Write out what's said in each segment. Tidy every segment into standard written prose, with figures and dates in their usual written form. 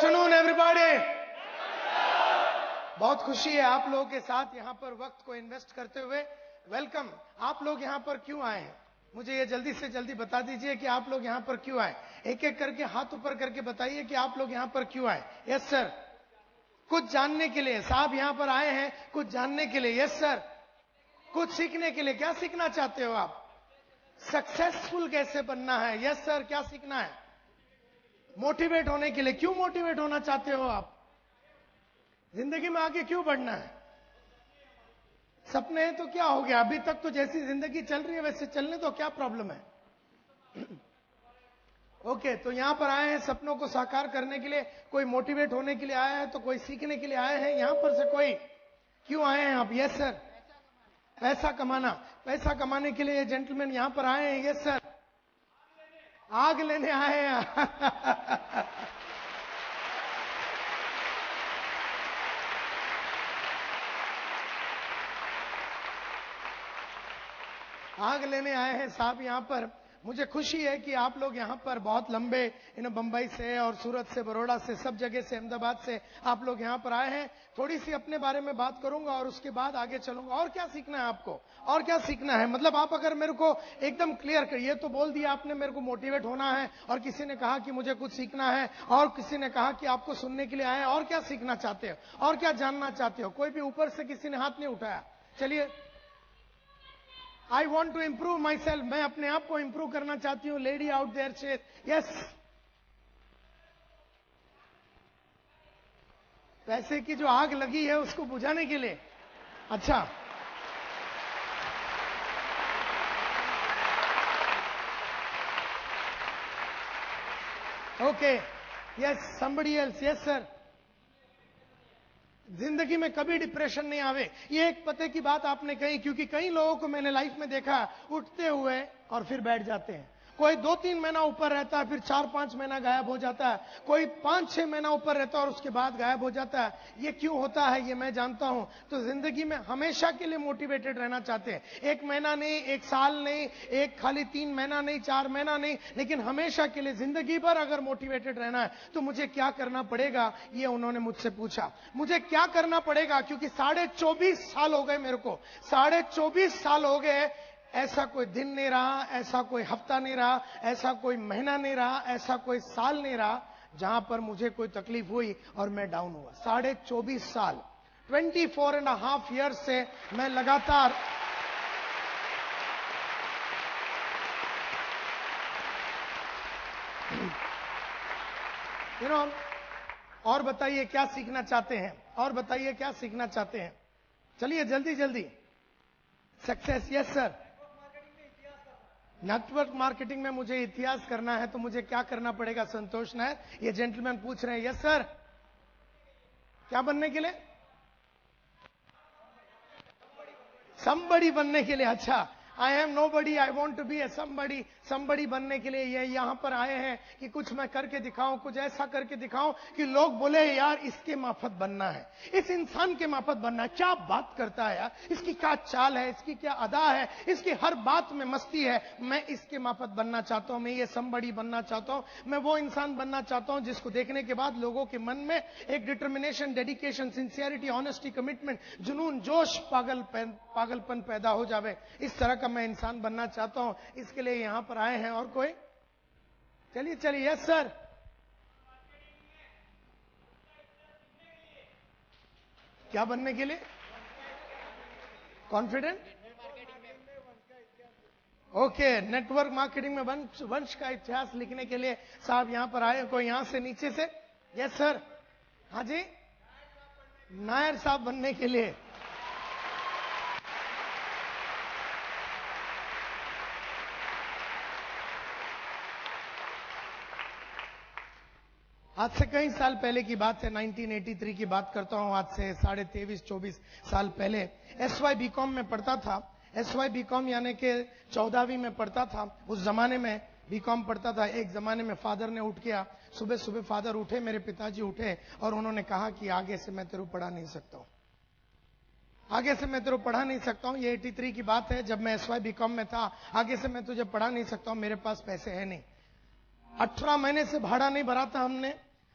Afternoon everybody. बहुत खुशी है आप लोगों के साथ यहाँ पर वक्त को इन्वेस्ट करते हुए। वेलकम। आप लोग यहाँ पर क्यों आए हैं, मुझे ये जल्दी से जल्दी बता दीजिए कि आप लोग यहाँ पर क्यों आए। एक एक करके हाथ ऊपर करके बताइए कि आप लोग यहाँ पर क्यों आए। Yes sir. कुछ जानने के लिए साहब यहाँ पर आए हैं, कुछ जानने के लिए। Yes sir. कुछ सीखने के लिए। क्या सीखना चाहते हो आप? सक्सेसफुल कैसे बनना है। Yes sir. क्या सीखना है? मोटिवेट होने के लिए। क्यों मोटिवेट होना चाहते हो आप? जिंदगी में आगे क्यों बढ़ना है? सपने हैं तो क्या हो गया, अभी तक तो जैसी जिंदगी चल रही है वैसे चलने तो क्या प्रॉब्लम है। ओके, तो यहां पर आए हैं सपनों को साकार करने के लिए। कोई मोटिवेट होने के लिए आया है तो कोई सीखने के लिए आए हैं। यहां पर से कोई क्यों आए हैं आप? Yes sir. पैसा कमाना। पैसा कमाने के लिए ये जेंटलमैन यहां पर आए हैं। Yes sir. आग लेने आए हैं। आग लेने आए हैं साहब यहां पर। मुझे खुशी है कि आप लोग यहां पर बहुत लंबे बंबई से और सूरत से, बड़ौदा से, सब जगह से, अहमदाबाद से आप लोग यहां पर आए हैं। थोड़ी सी अपने बारे में बात करूंगा और उसके बाद आगे चलूंगा। और क्या सीखना है आपको? और क्या सीखना है? मतलब आप अगर मेरे को एकदम क्लियर करिए तो बोल दिया आपने मेरे को मोटिवेट होना है, और किसी ने कहा कि मुझे कुछ सीखना है, और किसी ने कहा कि आपको सुनने के लिए आए हैं। और क्या सीखना चाहते हो और क्या जानना चाहते हो? कोई भी ऊपर से किसी ने हाथ नहीं उठाया। चलिए। I want to improve myself. मैं अपने आप को इंप्रूव करना चाहती हूँ। लेडी आउट देयर से यस। पैसे की जो आग लगी है उसको बुझाने के लिए। अच्छा, okay. Yes, somebody else. Yes sir. जिंदगी में कभी डिप्रेशन नहीं आवे, ये एक पते की बात आपने कही, क्योंकि कई लोगों को मैंने लाइफ में देखा उठते हुए और फिर बैठ जाते हैं। कोई 2-3 महीना ऊपर रहता है, फिर 4-5 महीना गायब हो जाता है। कोई 5-6 महीना ऊपर रहता है और उसके बाद गायब हो जाता है। ये क्यों होता है ये मैं जानता हूं। तो जिंदगी में हमेशा के लिए मोटिवेटेड रहना चाहते हैं। 1 महीना नहीं, 1 साल नहीं, एक खाली 3 महीना नहीं, 4 महीना नहीं, लेकिन हमेशा के लिए जिंदगी भर अगर मोटिवेटेड रहना है तो मुझे क्या करना पड़ेगा, ये उन्होंने मुझसे पूछा। मुझे क्या करना पड़ेगा, क्योंकि 24.5 साल हो गए मेरे को। 24.5 साल हो गए। ऐसा कोई दिन नहीं रहा, ऐसा कोई हफ्ता नहीं रहा, ऐसा कोई महीना नहीं रहा, ऐसा कोई साल नहीं रहा जहां पर मुझे कोई तकलीफ हुई और मैं डाउन हुआ। 24.5 साल, 24.5 ईयर्स से मैं लगातार और बताइए क्या सीखना चाहते हैं? और बताइए क्या सीखना चाहते हैं? चलिए जल्दी जल्दी। Success. Yes sir. Network marketing में मुझे इतिहास करना है तो मुझे क्या करना पड़ेगा संतोष नायर? ये जेंटलमैन पूछ रहे हैं। Yes sir. क्या बनने के लिए? समबड़ी बनने के लिए। अच्छा, I am nobody, I want to be a somebody. Somebody बनने के लिए ये यहां पर आए हैं कि कुछ मैं करके दिखाऊं, कुछ ऐसा करके दिखाऊं कि लोग बोले यार इसके माफत बनना है, इस इंसान के माफत बनना है। क्या बात करता है यार, इसकी क्या चाल है, इसकी क्या अदा है, इसकी हर बात में मस्ती है। मैं इसके माफत बनना चाहता हूं, मैं ये समबड़ी बनना चाहता हूं। मैं वो इंसान बनना चाहता हूं जिसको देखने के बाद लोगों के मन में एक determination, dedication, sincerity, honesty, commitment, जुनून, जोश, पागलपन पैदा हो जावे। इस तरह का मैं इंसान बनना चाहता हूं। इसके लिए यहां पर आए हैं। और कोई? चलिए चलिए। Yes sir. क्या बनने के लिए? कॉन्फिडेंट। ओके, नेटवर्क मार्केटिंग में वंश का इतिहास लिखने के लिए साहब यहां पर आए। कोई यहां से नीचे से? Yes sir. हाँ जी। नायर साहब बनने के लिए। आज से कई साल पहले की बात है, 1983 की बात करता हूं। आज से 23.5-24 साल पहले SY BCom में पढ़ता था। SY BCom यानी कि 14वीं में पढ़ता था। उस जमाने में BCom पढ़ता था। एक जमाने में फादर ने उठ गया, सुबह सुबह फादर उठे, मेरे पिताजी उठे और उन्होंने कहा कि आगे से मैं तेरे को पढ़ा नहीं सकता हूं, आगे से मैं तेरे को पढ़ा नहीं सकता हूं। ये 83 की बात है, जब मैं SY BCom में था। आगे से मैं तुझे पढ़ा नहीं सकता हूं, मेरे पास पैसे है नहीं। 18 महीने से भाड़ा नहीं भरा था हमने।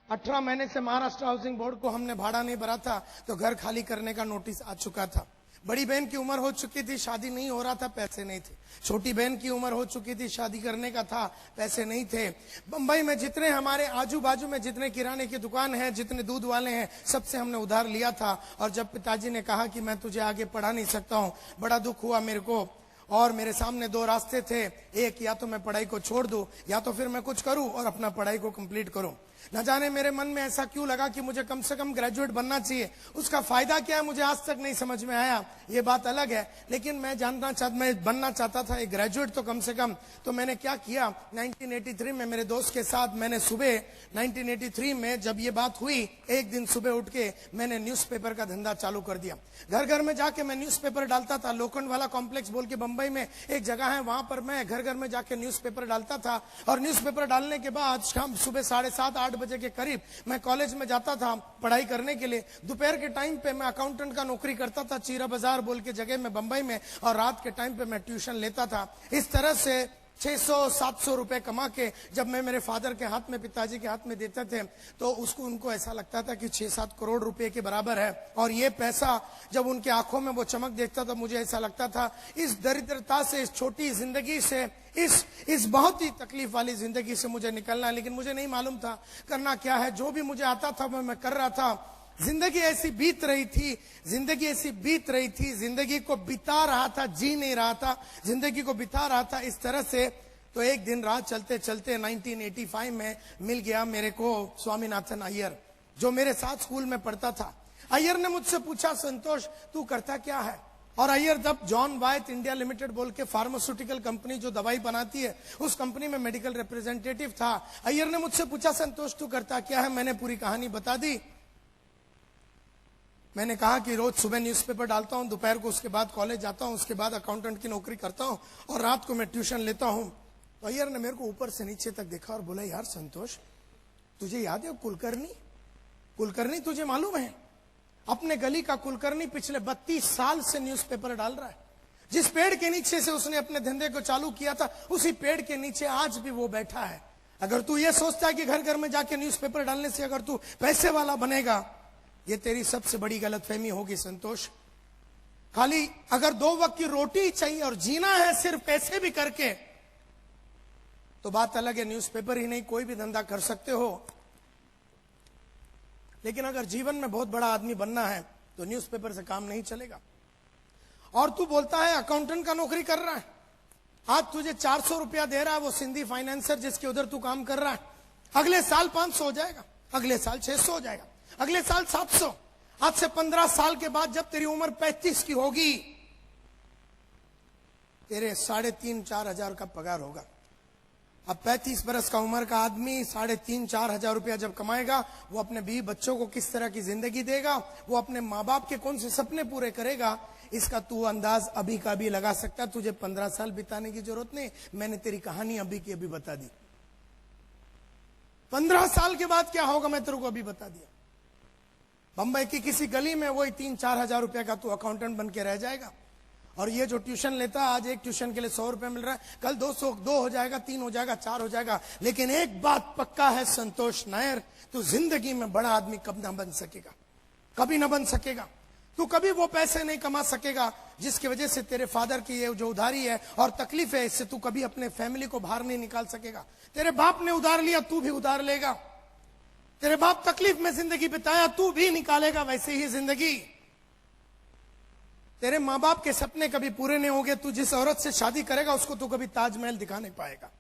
18 महीने से महाराष्ट्र हाउसिंग बोर्ड को हमने भाड़ा नहीं भरा था, तो घर खाली करने का नोटिस आ चुका था। बड़ी बहन की उम्र हो चुकी थी, शादी नहीं हो रहा था, पैसे नहीं थे। छोटी बहन की उम्र हो चुकी थी, शादी करने का था, पैसे नहीं थे। बंबई में जितने हमारे आजू बाजू में जितने किराने की दुकान है, जितने दूध वाले हैं, सबसे हमने उधार लिया था। और जब पिताजी ने कहा कि मैं तुझे आगे पढ़ा नहीं सकता हूँ, बड़ा दुख हुआ मेरे को। और मेरे सामने दो रास्ते थे, एक या तो मैं पढ़ाई को छोड़ दूं, या तो फिर मैं कुछ करूं और अपना पढ़ाई को कंप्लीट करूं। न जाने मेरे मन में ऐसा क्यों लगा कि मुझे कम से कम ग्रेजुएट बनना चाहिए। उसका फायदा क्या है मुझे आज तक नहीं समझ में आया, ये बात अलग है। लेकिन मैं बनना चाहता था एक ग्रेजुएट तो कम से कम। तो मैंने क्या किया, 1983 में मेरे दोस्त के साथ मैंने सुबह 1983 में जब ये बात हुई, एक दिन सुबह उठ के मैंने न्यूज़पेपर का धंधा चालू कर दिया। घर घर में जाके मैं न्यूज़पेपर डालता था। लोखंड वाला कॉम्प्लेक्स बोल के बंबई में एक जगह है, वहां पर मैं घर घर में जाके न्यूज़पेपर डालता था। और न्यूज़पेपर डालने के बाद शाम सुबह 7:30-8 बजे के करीब मैं कॉलेज में जाता था पढ़ाई करने के लिए। दोपहर के टाइम पे मैं अकाउंटेंट का नौकरी करता था चीरा बाजार बोल के जगह में बंबई में, और रात के टाइम पे मैं ट्यूशन लेता था। इस तरह से 600-700 रुपए कमा के जब मैं मेरे फादर के हाथ में, पिताजी के हाथ में देते थे, तो उनको ऐसा लगता था कि 6-7 करोड़ रुपए के बराबर है। और ये पैसा जब उनके आंखों में वो चमक देखता था, मुझे ऐसा लगता था इस दरिद्रता से, इस छोटी जिंदगी से, इस बहुत ही तकलीफ वाली जिंदगी से मुझे निकलना है। लेकिन मुझे नहीं मालूम था करना क्या है। जो भी मुझे आता था वो मैं कर रहा था। जिंदगी ऐसी बीत रही थी, जिंदगी को बिता रहा था, जी नहीं रहा था, जिंदगी को बिता रहा था इस तरह से। तो एक दिन रात चलते चलते 1985 में मिल गया मेरे को स्वामीनाथन अय्यर, जो मेरे साथ स्कूल में पढ़ता था। अय्यर ने मुझसे पूछा, संतोष तू करता क्या है? और अय्यर तब जॉन वायत इंडिया लिमिटेड बोल के फार्मास्यूटिकल कंपनी जो दवाई बनाती है, उस कंपनी में मेडिकल रिप्रेजेंटेटिव था। अय्यर ने मुझसे पूछा, संतोष तू करता क्या है? मैंने पूरी कहानी बता दी। मैंने कहा कि रोज सुबह न्यूज़पेपर डालता हूं, दोपहर को उसके बाद कॉलेज जाता हूं, उसके बाद अकाउंटेंट की नौकरी करता हूं, और रात को मैं ट्यूशन लेता हूं। तो अय्यर ने मेरे को ऊपर से नीचे तक देखा और बोला, यार संतोष तुझे याद है कुलकर्णी तुझे मालूम है? अपने गली का कुलकर्णी पिछले 32 साल से न्यूज़पेपर डाल रहा है। जिस पेड़ के नीचे से उसने अपने धंधे को चालू किया था, उसी पेड़ के नीचे आज भी वो बैठा है। अगर तू ये सोचता है कि घर घर में जाके न्यूज़पेपर डालने से अगर तू पैसे वाला बनेगा, ये तेरी सबसे बड़ी गलतफहमी होगी संतोष। खाली अगर 2 वक्त की रोटी चाहिए और जीना है सिर्फ पैसे भी करके, तो बात अलग है, न्यूज़पेपर ही नहीं कोई भी धंधा कर सकते हो। लेकिन अगर जीवन में बहुत बड़ा आदमी बनना है तो न्यूज़पेपर से काम नहीं चलेगा। और तू बोलता है अकाउंटेंट का नौकरी कर रहा है, आज तुझे 400 रुपया दे रहा है वो सिंधी फाइनेंसर जिसके उधर तू काम कर रहा है, अगले साल 500 हो जाएगा, अगले साल 600 हो जाएगा, अगले साल 700। आज से 15 साल के बाद जब तेरी उम्र 35 की होगी, तेरे 3,500-4 हजार का पगार होगा। अब 35 बरस का उम्र का आदमी 3,500-4 हजार रुपया जब कमाएगा, वो अपने बीवी बच्चों को किस तरह की जिंदगी देगा, वो अपने माँ बाप के कौन से सपने पूरे करेगा, इसका तू अंदाज अभी का भी लगा सकता। तुझे 15 साल बिताने की जरूरत नहीं, मैंने तेरी कहानी अभी की अभी बता दी। 15 साल के बाद क्या होगा मैं तेरे को अभी बता दिया। बंबई की किसी गली में वही 3-4 हजार रुपया का तू अकाउंटेंट बन के रह जाएगा। और ये जो ट्यूशन लेता है, आज एक ट्यूशन के लिए 100 रुपए मिल रहा है, कल 2 हो जाएगा, 3 हो जाएगा, 4 हो जाएगा। लेकिन एक बात पक्का है संतोष नायर, तू जिंदगी में बड़ा आदमी कब ना बन सकेगा, कभी ना बन सकेगा। तू कभी वो पैसे नहीं कमा सकेगा जिसकी वजह से तेरे फादर की ये जो उधारी है और तकलीफ है, इससे तू कभी अपने फैमिली को बाहर नहीं निकाल सकेगा। तेरे बाप ने उधार लिया, तू भी उधार लेगा। तेरे बाप तकलीफ में जिंदगी बिताया, तू भी निकालेगा वैसे ही जिंदगी। तेरे माँ बाप के सपने कभी पूरे नहीं होंगे। तू जिस औरत से शादी करेगा उसको तू कभी ताजमहल दिखा नहीं पाएगा।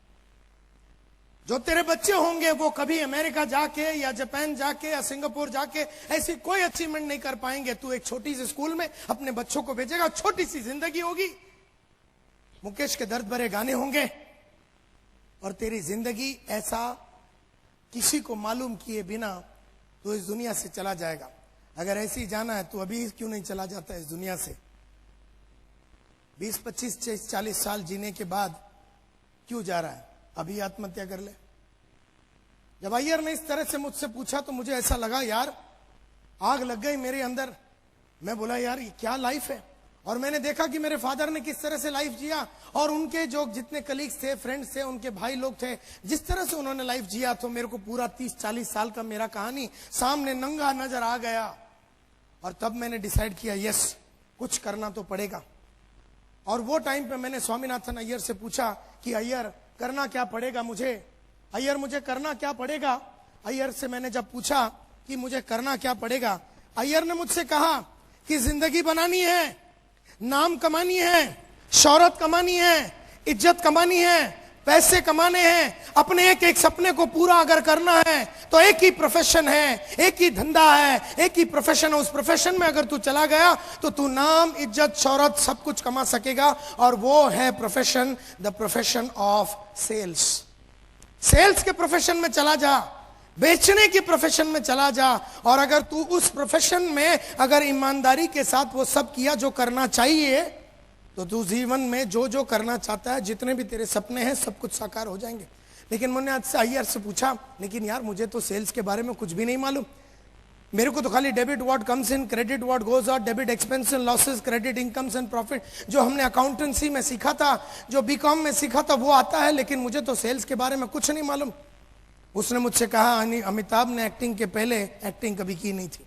जो तेरे बच्चे होंगे वो कभी अमेरिका जाके या जापान जाके या सिंगापुर जाके ऐसी कोई अचीवमेंट नहीं कर पाएंगे। तू एक छोटी सी स्कूल में अपने बच्चों को भेजेगा, छोटी सी जिंदगी होगी, मुकेश के दर्द भरे गाने होंगे, और तेरी जिंदगी ऐसा किसी को मालूम किए बिना तो इस दुनिया से चला जाएगा। अगर ऐसे ही जाना है तो अभी क्यों नहीं चला जाता इस दुनिया से? 20, 25, 40 साल जीने के बाद क्यों जा रहा है? अभी आत्महत्या कर ले। जब अय्यर ने इस तरह से मुझसे पूछा तो मुझे ऐसा लगा यार आग लग गई मेरे अंदर। मैं बोला यार ये क्या लाइफ है? और मैंने देखा कि मेरे फादर ने किस तरह से लाइफ जिया, और उनके जो जितने कलीग्स थे, फ्रेंड्स थे, उनके भाई लोग थे, जिस तरह से उन्होंने लाइफ जिया, तो मेरे को पूरा 30-40 साल का मेरा कहानी सामने नंगा नजर आ गया। और तब मैंने डिसाइड किया, यस, कुछ करना तो पड़ेगा। और वो टाइम पे मैंने स्वामीनाथन अय्यर से पूछा कि अय्यर करना क्या पड़ेगा मुझे, अय्यर मुझे करना क्या पड़ेगा। अय्यर से मैंने जब पूछा कि मुझे करना क्या पड़ेगा, अय्यर ने मुझसे कहा कि जिंदगी बनानी है, नाम कमानी है, शौहरत कमानी है, इज्जत कमानी है, पैसे कमाने हैं, अपने एक एक सपने को पूरा अगर करना है तो एक ही प्रोफेशन है, एक ही धंधा है, एक ही प्रोफेशन है। उस प्रोफेशन में अगर तू चला गया तो तू नाम, इज्जत, शौहरत सब कुछ कमा सकेगा, और वो है profession, the profession of sales. Sales के प्रोफेशन में चला जा, बेचने की प्रोफेशन में चला जा, और अगर तू उस प्रोफेशन में अगर ईमानदारी के साथ वो सब किया जो करना चाहिए, तो तू जीवन में जो जो करना चाहता है, जितने भी तेरे सपने हैं, सब कुछ साकार हो जाएंगे। लेकिन मैंने आज से अय्यर से पूछा, लेकिन यार मुझे तो सेल्स के बारे में कुछ भी नहीं मालूम, मेरे को तो खाली debit what comes in, credit what goes out, debit expense and losses, credit incomes and profit, जो हमने अकाउंटेंसी में सीखा था, जो बीकॉम में सीखा था, वो आता है, लेकिन मुझे तो सेल्स के बारे में कुछ नहीं मालूम। उसने मुझसे कहा, अमिताभ ने एक्टिंग के पहले एक्टिंग कभी की नहीं थी,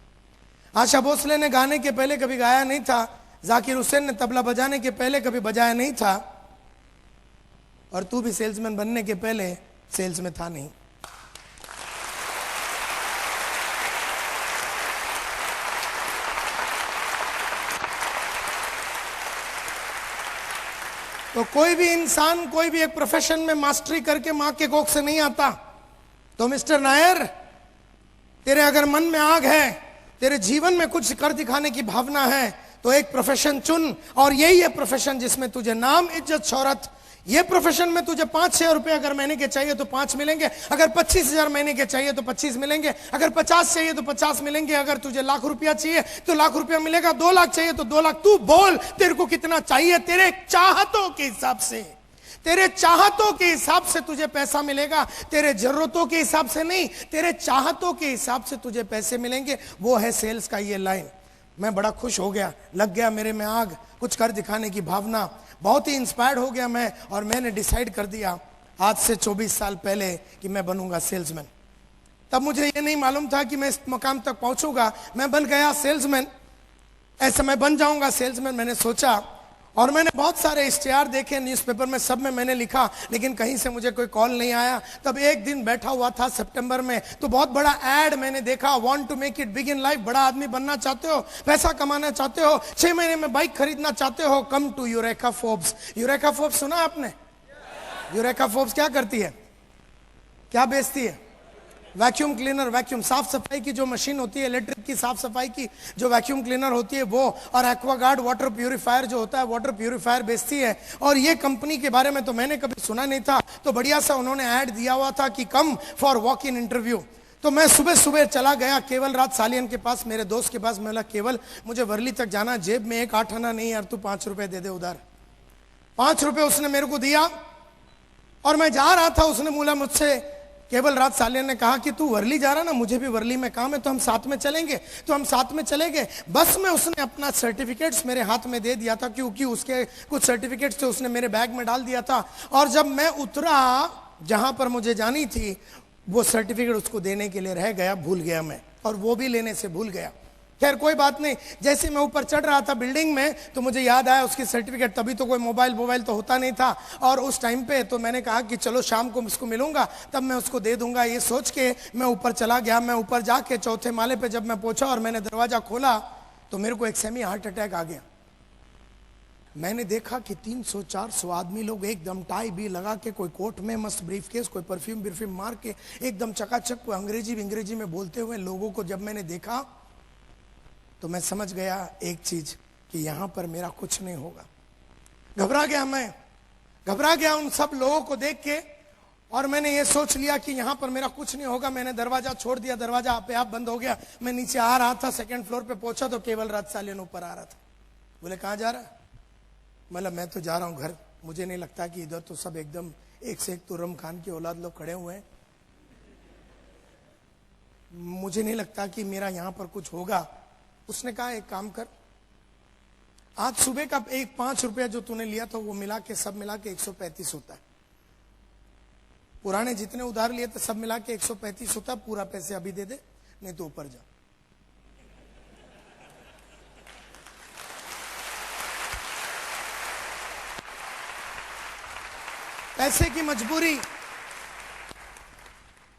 आशा भोसले ने गाने के पहले कभी गाया नहीं था, जाकिर हुसैन ने तबला बजाने के पहले कभी बजाया नहीं था, और तू भी सेल्समैन बनने के पहले सेल्स में था नहीं। तो कोई भी इंसान कोई भी एक प्रोफेशन में मास्टरी करके मां के कोख से नहीं आता। तो मिस्टर नायर, तेरे अगर मन में आग है, तेरे जीवन में कुछ कर दिखाने की भावना है, तो एक प्रोफेशन चुन, और यही है प्रोफेशन जिसमें तुझे नाम, इज्जत, शौहरत, ये प्रोफेशन में तुझे 5-6 रुपए अगर महीने के चाहिए तो 5 मिलेंगे, अगर 25,000 महीने के चाहिए तो 25 मिलेंगे, अगर 50 चाहिए तो 50 मिलेंगे, अगर तुझे लाख रुपया चाहिए तो लाख रुपया मिलेगा, 2 लाख चाहिए तो 2 लाख। तू बोल तेरे को कितना चाहिए, तेरे चाहतों के हिसाब से, तेरे चाहतों के हिसाब से तुझे पैसा मिलेगा, तेरे जरूरतों के हिसाब से नहीं, तेरे चाहतों के हिसाब से तुझे पैसे मिलेंगे। वो है सेल्स का ये लाइन। मैं बड़ा खुश हो गया, लग गया मेरे में आग, कुछ कर दिखाने की भावना, बहुत ही इंस्पायर्ड हो गया मैं, और मैंने डिसाइड कर दिया आज से 24 साल पहले कि मैं बनूंगा सेल्समैन। तब मुझे ये नहीं मालूम था कि मैं इस मकाम तक पहुंचूंगा। मैं बन गया सेल्समैन, ऐसा मैं बन जाऊंगा सेल्समैन, मैंने सोचा। और मैंने बहुत सारे इश्तिहार देखे न्यूज़पेपर में, सब में मैंने लिखा, लेकिन कहीं से मुझे कोई कॉल नहीं आया। तब एक दिन बैठा हुआ था सितंबर में, तो बहुत बड़ा एड मैंने देखा, want to make it big in life, बड़ा आदमी बनना चाहते हो, पैसा कमाना चाहते हो, 6 महीने में बाइक खरीदना चाहते हो, come to Eureka Forbes. Eureka Forbes सुना आपने? यूरेका फोर्ब्स क्या करती है, क्या बेचती है? वैक्यूम क्लीनर, वैक्यूम साफ सफाई की जो मशीन होती है, इलेक्ट्रिक की साफ सफाई की जो वैक्यूम क्लीनर होती है वो, और एक्वागार्ड वाटर प्यूरिफायर जो होता है, वाटर प्यूरिफायर बेचती है। और ये कंपनी के बारे में तो मैंने कभी सुना नहीं था, तो बढ़िया सा उन्होंने ऐड दिया हुआ था कि come for walk in interview. तो मैं सुबह सुबह चला गया केवल राज सालियन के पास, मेरे दोस्त के पास। मैं बोला, केवल मुझे वर्ली तक जाना, जेब में 1 8 आना नहीं यार, तू 5 रुपए दे दे उधार। 5 रुपए उसने मेरे को दिया, और मैं जा रहा था, उसने बोला मुझसे, केवल राज सालियन ने कहा कि तू वर्ली जा रहा ना, मुझे भी वर्ली में काम है, तो हम साथ में चलेंगे। तो हम साथ में चले गए। बस में उसने अपना सर्टिफिकेट्स मेरे हाथ में दे दिया था, क्योंकि उसके कुछ सर्टिफिकेट्स थे, उसने मेरे बैग में डाल दिया था। और जब मैं उतरा जहां पर मुझे जानी थी, वो सर्टिफिकेट उसको देने के लिए रह गया, भूल गया मैं, और वो भी लेने से भूल गया। खैर कोई बात नहीं। जैसे मैं ऊपर चढ़ रहा था बिल्डिंग में, तो मुझे याद आया उसकी सर्टिफिकेट। तभी तो कोई मोबाइल तो होता नहीं था, और उस टाइम पे तो मैंने कहा कि चलो शाम को उसको मिलूंगा, तब मैं उसको दे दूंगा। ये सोच के मैं ऊपर चला गया। मैं ऊपर जाके 4थे माले पे जब मैं पहुंचा और मैंने दरवाजा खोला, तो मेरे को एक सेमी हार्ट अटैक आ गया। मैंने देखा कि 300-400 आदमी लोग एकदम टाई भी लगा के, कोई कोट में मस्त ब्रीफकेस, कोई परफ्यूम मार के एकदम चकाचक, कोई अंग्रेजी में बोलते हुए लोगों को जब मैंने देखा, तो मैं समझ गया एक चीज, कि यहां पर मेरा कुछ नहीं होगा। घबरा गया, मैं घबरा गया उन सब लोगों को देख के, और मैंने ये सोच लिया कि यहां पर मेरा कुछ नहीं होगा। मैंने दरवाजा छोड़ दिया, दरवाजा आपे आप बंद हो गया। मैं नीचे आ रहा था, 2nd फ्लोर पे पहुंचा तो केवल राज सालियन ऊपर आ रहा था। बोले, कहां जा रहा है? मतलब मैं तो जा रहा हूं घर। मुझे नहीं लगता कि इधर तो सब एकदम एक से एक तुर्रम खान की औलाद लोग खड़े हुए हैं, मुझे नहीं लगता कि मेरा यहां पर कुछ होगा। उसने कहा, एक काम कर, आज सुबह का एक 5 रुपया जो तूने लिया था वो मिला के सब मिला के 135 होता है। पुराने जितने उधार लिए थे सब मिला के 135 होता है। पूरा पैसे अभी दे दे, नहीं तो ऊपर जा। पैसे की मजबूरी,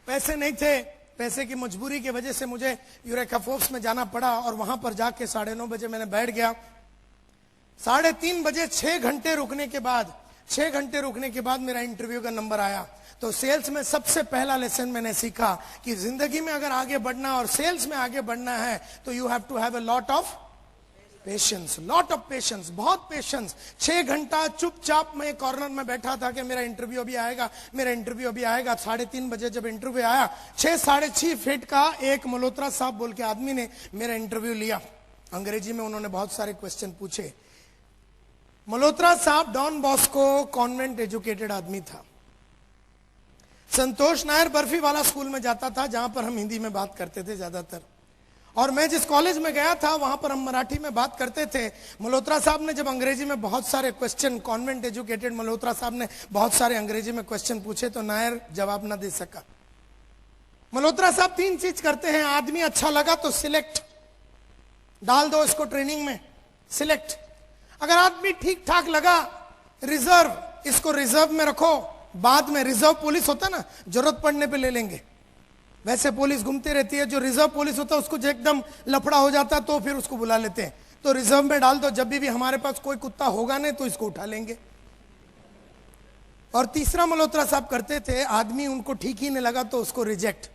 पैसे नहीं थे, पैसे की मजबूरी की वजह से मुझे यूरेका फोर्ब्स में जाना पड़ा और वहां पर जाके 9:30 बजे मैंने बैठ गया। 3:30 बजे 6 घंटे रुकने के बाद मेरा इंटरव्यू का नंबर आया। तो सेल्स में सबसे पहला लेसन मैंने सीखा कि जिंदगी में अगर आगे बढ़ना और सेल्स में आगे बढ़ना है तो you have to have a lot of patience, बहुत पेशेंस। 6 घंटा चुपचाप मैं कॉर्नर में बैठा था कि मेरा इंटरव्यू अभी आएगा। 3:30 बजे जब इंटरव्यू आया, 6-6.5 फीट का एक मल्होत्रा साहब बोल के आदमी ने मेरा इंटरव्यू लिया। अंग्रेजी में उन्होंने बहुत सारे क्वेश्चन पूछे। मल्होत्रा साहब डॉन बॉस्को कॉन्वेंट एजुकेटेड आदमी था। संतोष नायर बर्फी वाला स्कूल में जाता था जहां पर हम हिंदी में बात करते थे ज्यादातर, और मैं जिस कॉलेज में गया था वहां पर हम मराठी में बात करते थे। मल्होत्रा साहब ने जब अंग्रेजी में बहुत सारे क्वेश्चन, कॉन्वेंट एजुकेटेड मल्होत्रा साहब ने बहुत सारे अंग्रेजी में क्वेश्चन पूछे तो नायर जवाब ना दे सका। मल्होत्रा साहब 3 चीज करते हैं। आदमी अच्छा लगा तो सिलेक्ट, डाल दो इसको ट्रेनिंग में, सिलेक्ट। अगर आदमी ठीक ठाक लगा, रिजर्व, इसको रिजर्व में रखो, बाद में रिजर्व पुलिस होता ना, जरूरत पड़ने पे ले लेंगे। वैसे पुलिस घूमती रहती है, जो रिजर्व पुलिस होता है उसको जो एकदम लफड़ा हो जाता है तो फिर उसको बुला लेते हैं। तो रिजर्व में डाल दो, जब भी हमारे पास कोई कुत्ता होगा नहीं तो इसको उठा लेंगे। और तीसरा मल्होत्रा साहब करते थे, आदमी उनको ठीक ही नहीं लगा तो उसको रिजेक्ट,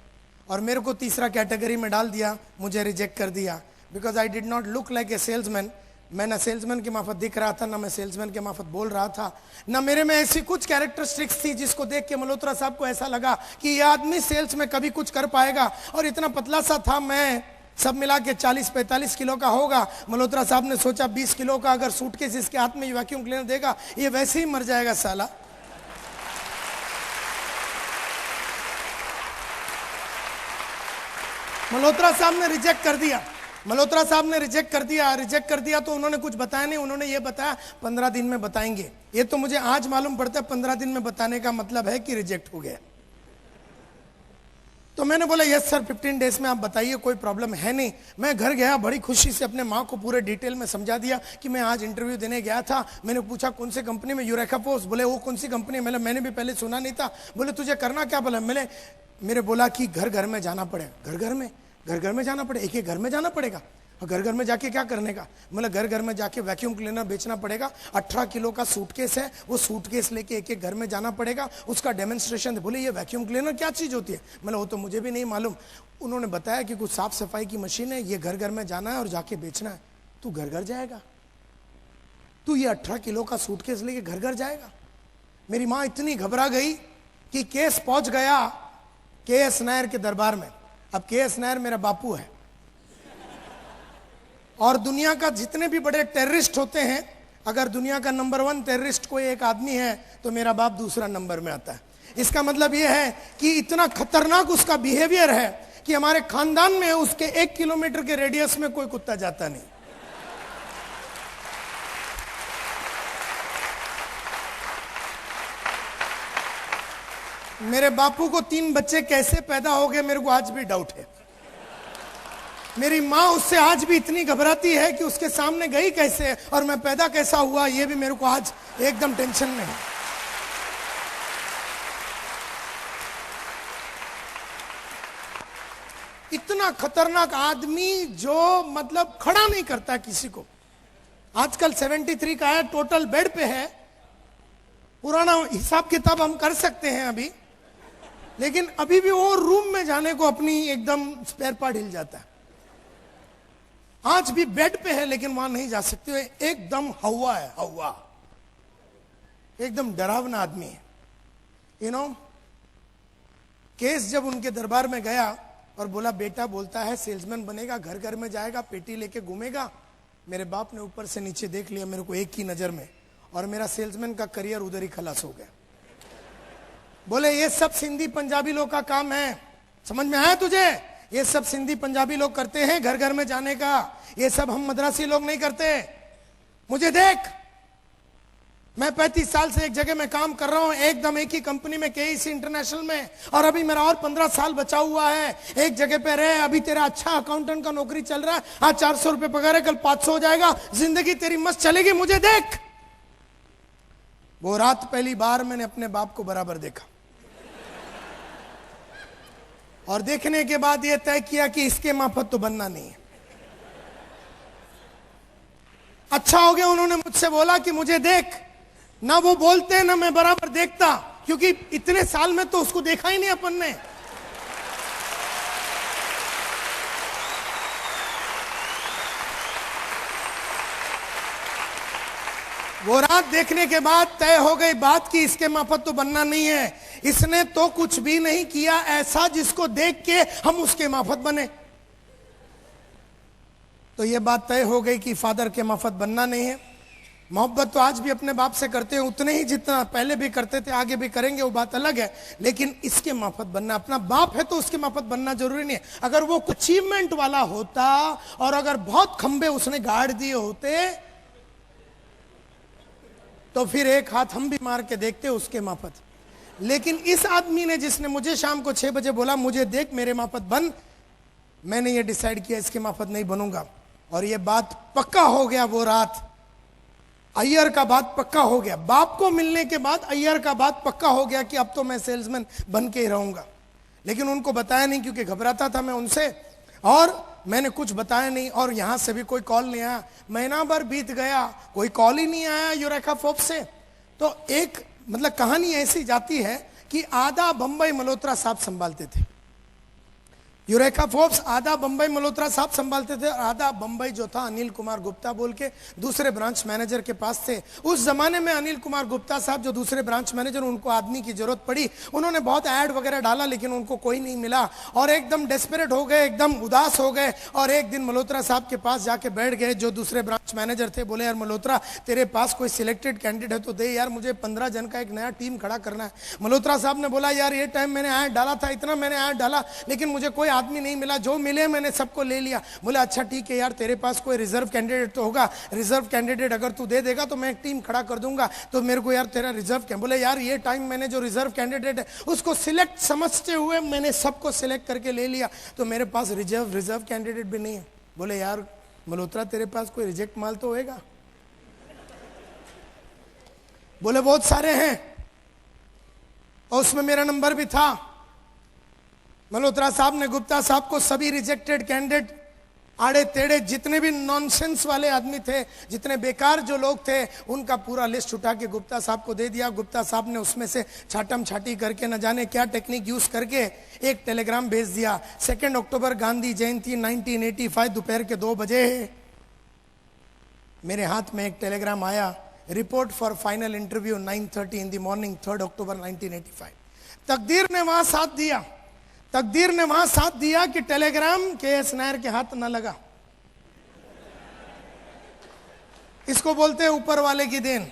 और मेरे को तीसरा कैटेगरी में डाल दिया, मुझे रिजेक्ट कर दिया। Because I did not look like a salesman. मैं ना सेल्समैन के मार्फत दिख रहा था, ना मैं सेल्समैन के मार्फत बोल रहा था, ना मेरे में ऐसी कुछ कैरेक्टरिस्टिक्स थी जिसको देख के मल्होत्रा साहब को ऐसा लगा कि ये आदमी सेल्स में कभी कुछ कर पाएगा। और इतना पतला सा था मैं, सब मिला के 40-45 किलो का होगा। मल्होत्रा साहब ने सोचा 20 किलो का अगर सूटकेस इसके हाथ में वैक्यूम क्लीनर देगा ये वैसे ही मर जाएगा साला। मल्होत्रा साहब ने रिजेक्ट कर दिया तो उन्होंने कुछ बताया नहीं। उन्होंने ये बताया 15 दिन में बताएंगे। ये तो मुझे आज मालूम पड़ता है 15 दिन में बताने का मतलब है कि रिजेक्ट हो गया। तो मैंने बोला यस सर, 15 डेज में आप बताइए, कोई प्रॉब्लम है नहीं। मैं घर गया, बड़ी खुशी से अपने माँ को पूरे डिटेल में समझा दिया कि मैं आज इंटरव्यू देने गया था। मैंने पूछा कौन सी कंपनी में, यूरेका फोर्ब्स। बोले वो कौन सी कंपनी है? मैंने भी पहले सुना नहीं था। बोले तुझे करना क्या? बोला मेरे बोला कि घर घर में जाना पड़ेगा। घर घर में जाना पड़ेगा, एक घर में जाना पड़ेगा। और घर घर में जाके क्या करने का? मतलब घर घर में जाके वैक्यूम क्लीनर बेचना पड़ेगा। 18 किलो का सूटकेस है, वो सूटकेस लेके एक घर में जाना पड़ेगा, उसका डेमोन्स्ट्रेशन। बोले ये वैक्यूम क्लीनर क्या चीज होती है? मतलब वो तो मुझे भी नहीं मालूम। उन्होंने बताया कि कुछ साफ सफाई की मशीन है, ये घर घर में जाना है और जाके बेचना है। तू घर घर जाएगा? तू ये 18 किलो का सूटकेस लेके घर घर जाएगा? मेरी माँ इतनी घबरा गई कि केस पहुंच गया के.एस. नायर के दरबार में। अब के.एस. नायर मेरा बापू है, और दुनिया का जितने भी बड़े टेररिस्ट होते हैं, अगर दुनिया का नंबर 1 टेररिस्ट कोई एक आदमी है तो मेरा बाप दूसरा नंबर में आता है। इसका मतलब यह है कि इतना खतरनाक उसका बिहेवियर है कि हमारे खानदान में उसके 1 किलोमीटर के रेडियस में कोई कुत्ता जाता नहीं। मेरे बापू को 3 बच्चे कैसे पैदा हो गए मेरे को आज भी डाउट है। मेरी माँ उससे आज भी इतनी घबराती है कि उसके सामने गई कैसे और मैं पैदा कैसा हुआ, ये भी मेरे को आज एकदम टेंशन में है। इतना खतरनाक आदमी जो मतलब खड़ा नहीं करता किसी को। आजकल 73 का है, टोटल बेड पे है। पुराना हिसाब किताब हम कर सकते हैं अभी, लेकिन अभी भी वो रूम में जाने को अपनी एकदम स्पेयर पार्ट हिल जाता है। आज भी बेड पे है लेकिन वहां नहीं जा सकते। एकदम हवा है, हवा, एकदम डरावना आदमी है। केस जब उनके दरबार में गया और बोला बेटा बोलता है सेल्समैन बनेगा, घर घर में जाएगा, पेटी लेके घूमेगा। मेरे बाप ने ऊपर से नीचे देख लिया मेरे को एक ही नजर में, और मेरा सेल्समैन का करियर उधर ही खलास हो गया। बोले ये सब सिंधी पंजाबी लोग का काम है, समझ में आया तुझे? ये सब सिंधी पंजाबी लोग करते हैं घर घर में जाने का, ये सब हम मद्रासी लोग नहीं करते। मुझे देख, मैं 35 साल से एक जगह में काम कर रहा हूं, एकदम एक ही कंपनी में, केईसी इंटरनेशनल में, और अभी मेरा और 15 साल बचा हुआ है। एक जगह पे रहे, अभी तेरा अच्छा अकाउंटेंट का नौकरी चल रहा है, आज 400 रुपए पगार है, कल 500 हो जाएगा, जिंदगी तेरी मस्त चलेगी, मुझे देख। वो रात पहली बार मैंने अपने बाप को बराबर देखा, और देखने के बाद यह तय किया कि इसके माफत तो बनना नहीं है। अच्छा हो गया उन्होंने मुझसे बोला कि मुझे देख। ना वो बोलते ना मैं बराबर देखता, क्योंकि इतने साल में तो उसको देखा ही नहीं अपन ने। वो रात देखने के बाद तय हो गई बात कि इसके माफत तो बनना नहीं है। इसने तो कुछ भी नहीं किया ऐसा जिसको देख के हम उसके माफत बने। तो ये बात तय हो गई कि फादर के माफत बनना नहीं है। मोहब्बत तो आज भी अपने बाप से करते हैं उतने ही जितना पहले भी करते थे, आगे भी करेंगे, वो बात अलग है। लेकिन इसके माफत बनना, अपना बाप है तो उसके माफत बनना जरूरी नहीं है। अगर वो कुछ अचीवमेंट वाला होता और अगर बहुत खंबे उसने गाड़ दिए होते तो फिर एक हाथ हम भी मार के देखते उसके माफत। लेकिन इस आदमी ने, जिसने मुझे शाम को 6 बजे बोला मुझे देख मेरे माफत बन, मैंने ये डिसाइड किया इसके माफत नहीं बनूंगा। और ये बात पक्का हो गया। वो रात अय्यर का बात पक्का हो गया। बाप को मिलने के बाद अय्यर का बात पक्का हो गया कि अब तो मैं सेल्समैन बन के ही रहूंगा। लेकिन उनको बताया नहीं, क्योंकि घबराता था मैं उनसे, और मैंने कुछ बताया नहीं। और यहां से भी कोई कॉल नहीं आया, महीना भर बीत गया, कोई कॉल ही नहीं आया यूरेका फोर्ब्स से। तो एक मतलब कहानी ऐसी जाती है कि आधा बंबई मल्होत्रा साहब संभालते थे। यूरेका फोर्ब्स आधा बंबई मल्होत्रा साहब संभालते थे, और आधा बंबई जो था अनिल कुमार गुप्ता बोल के दूसरे ब्रांच मैनेजर के पास थे। उस जमाने में अनिल कुमार गुप्ता साहब जो दूसरे ब्रांच मैनेजर, उनको आदमी की जरूरत पड़ी। उन्होंने बहुत ऐड वगैरह डाला लेकिन उनको कोई नहीं मिला, और एकदम डेस्परेट हो गए, एकदम उदास हो गए। और एक दिन मल्होत्रा साहब के पास जाके बैठ गए जो दूसरे ब्रांच मैनेजर थे। बोले यार मल्होत्रा, तेरे पास कोई सिलेक्टेड कैंडिडेट है तो दे यार, मुझे 15 जन का एक नया टीम खड़ा करना है। मल्होत्रा साहब ने बोला यार ये टाइम मैंने ऐड डाला था, इतना मैंने ऐड डाला, लेकिन मुझे कोई आदमी नहीं मिला, जो मिले मैंने सबको ले लिया। बोले अच्छा ठीक है यार, तेरे पास कोई रिजर्व कैंडिडेट तो होगा, रिजर्व कैंडिडेट अगर तू दे देगा तो मैं एक टीम खड़ा कर दूंगा, तो मेरे को यार तेरा रिजर्व क्या। बोले यार ये टाइम मैंने जो रिजर्व कैंडिडेट है उसको सिलेक्ट समझते हुए मैंने सबको सिलेक्ट करके ले लिया, तो मेरे पास रिजर्व कैंडिडेट भी नहीं है। बोले यार मल्होत्रा, तेरे पास कोई रिजेक्ट माल तो होएगा। बोले बहुत सारे हैं, और उसमें मेरा नंबर भी था। मल्होत्रा साहब ने गुप्ता साहब को सभी रिजेक्टेड कैंडिडेट, आड़े टेढ़े जितने भी नॉनसेंस वाले आदमी थे, जितने बेकार जो लोग थे, उनका पूरा लिस्ट उठा के गुप्ता साहब को दे दिया। गुप्ता साहब ने उसमें से छाटम छाटी करके न जाने क्या टेक्निक यूज करके एक टेलीग्राम भेज दिया। 2 अक्टूबर गांधी जयंती 1985 दोपहर के 2 बजे मेरे हाथ में एक टेलीग्राम आया, report for final interview 9:30 in the morning 3 अक्टूबर 1985। तकदीर ने वहां साथ दिया, तकदीर ने वहां साथ दिया कि टेलीग्राम के.एस. नायर के हाथ न लगा। इसको बोलते हैं ऊपर वाले की देन,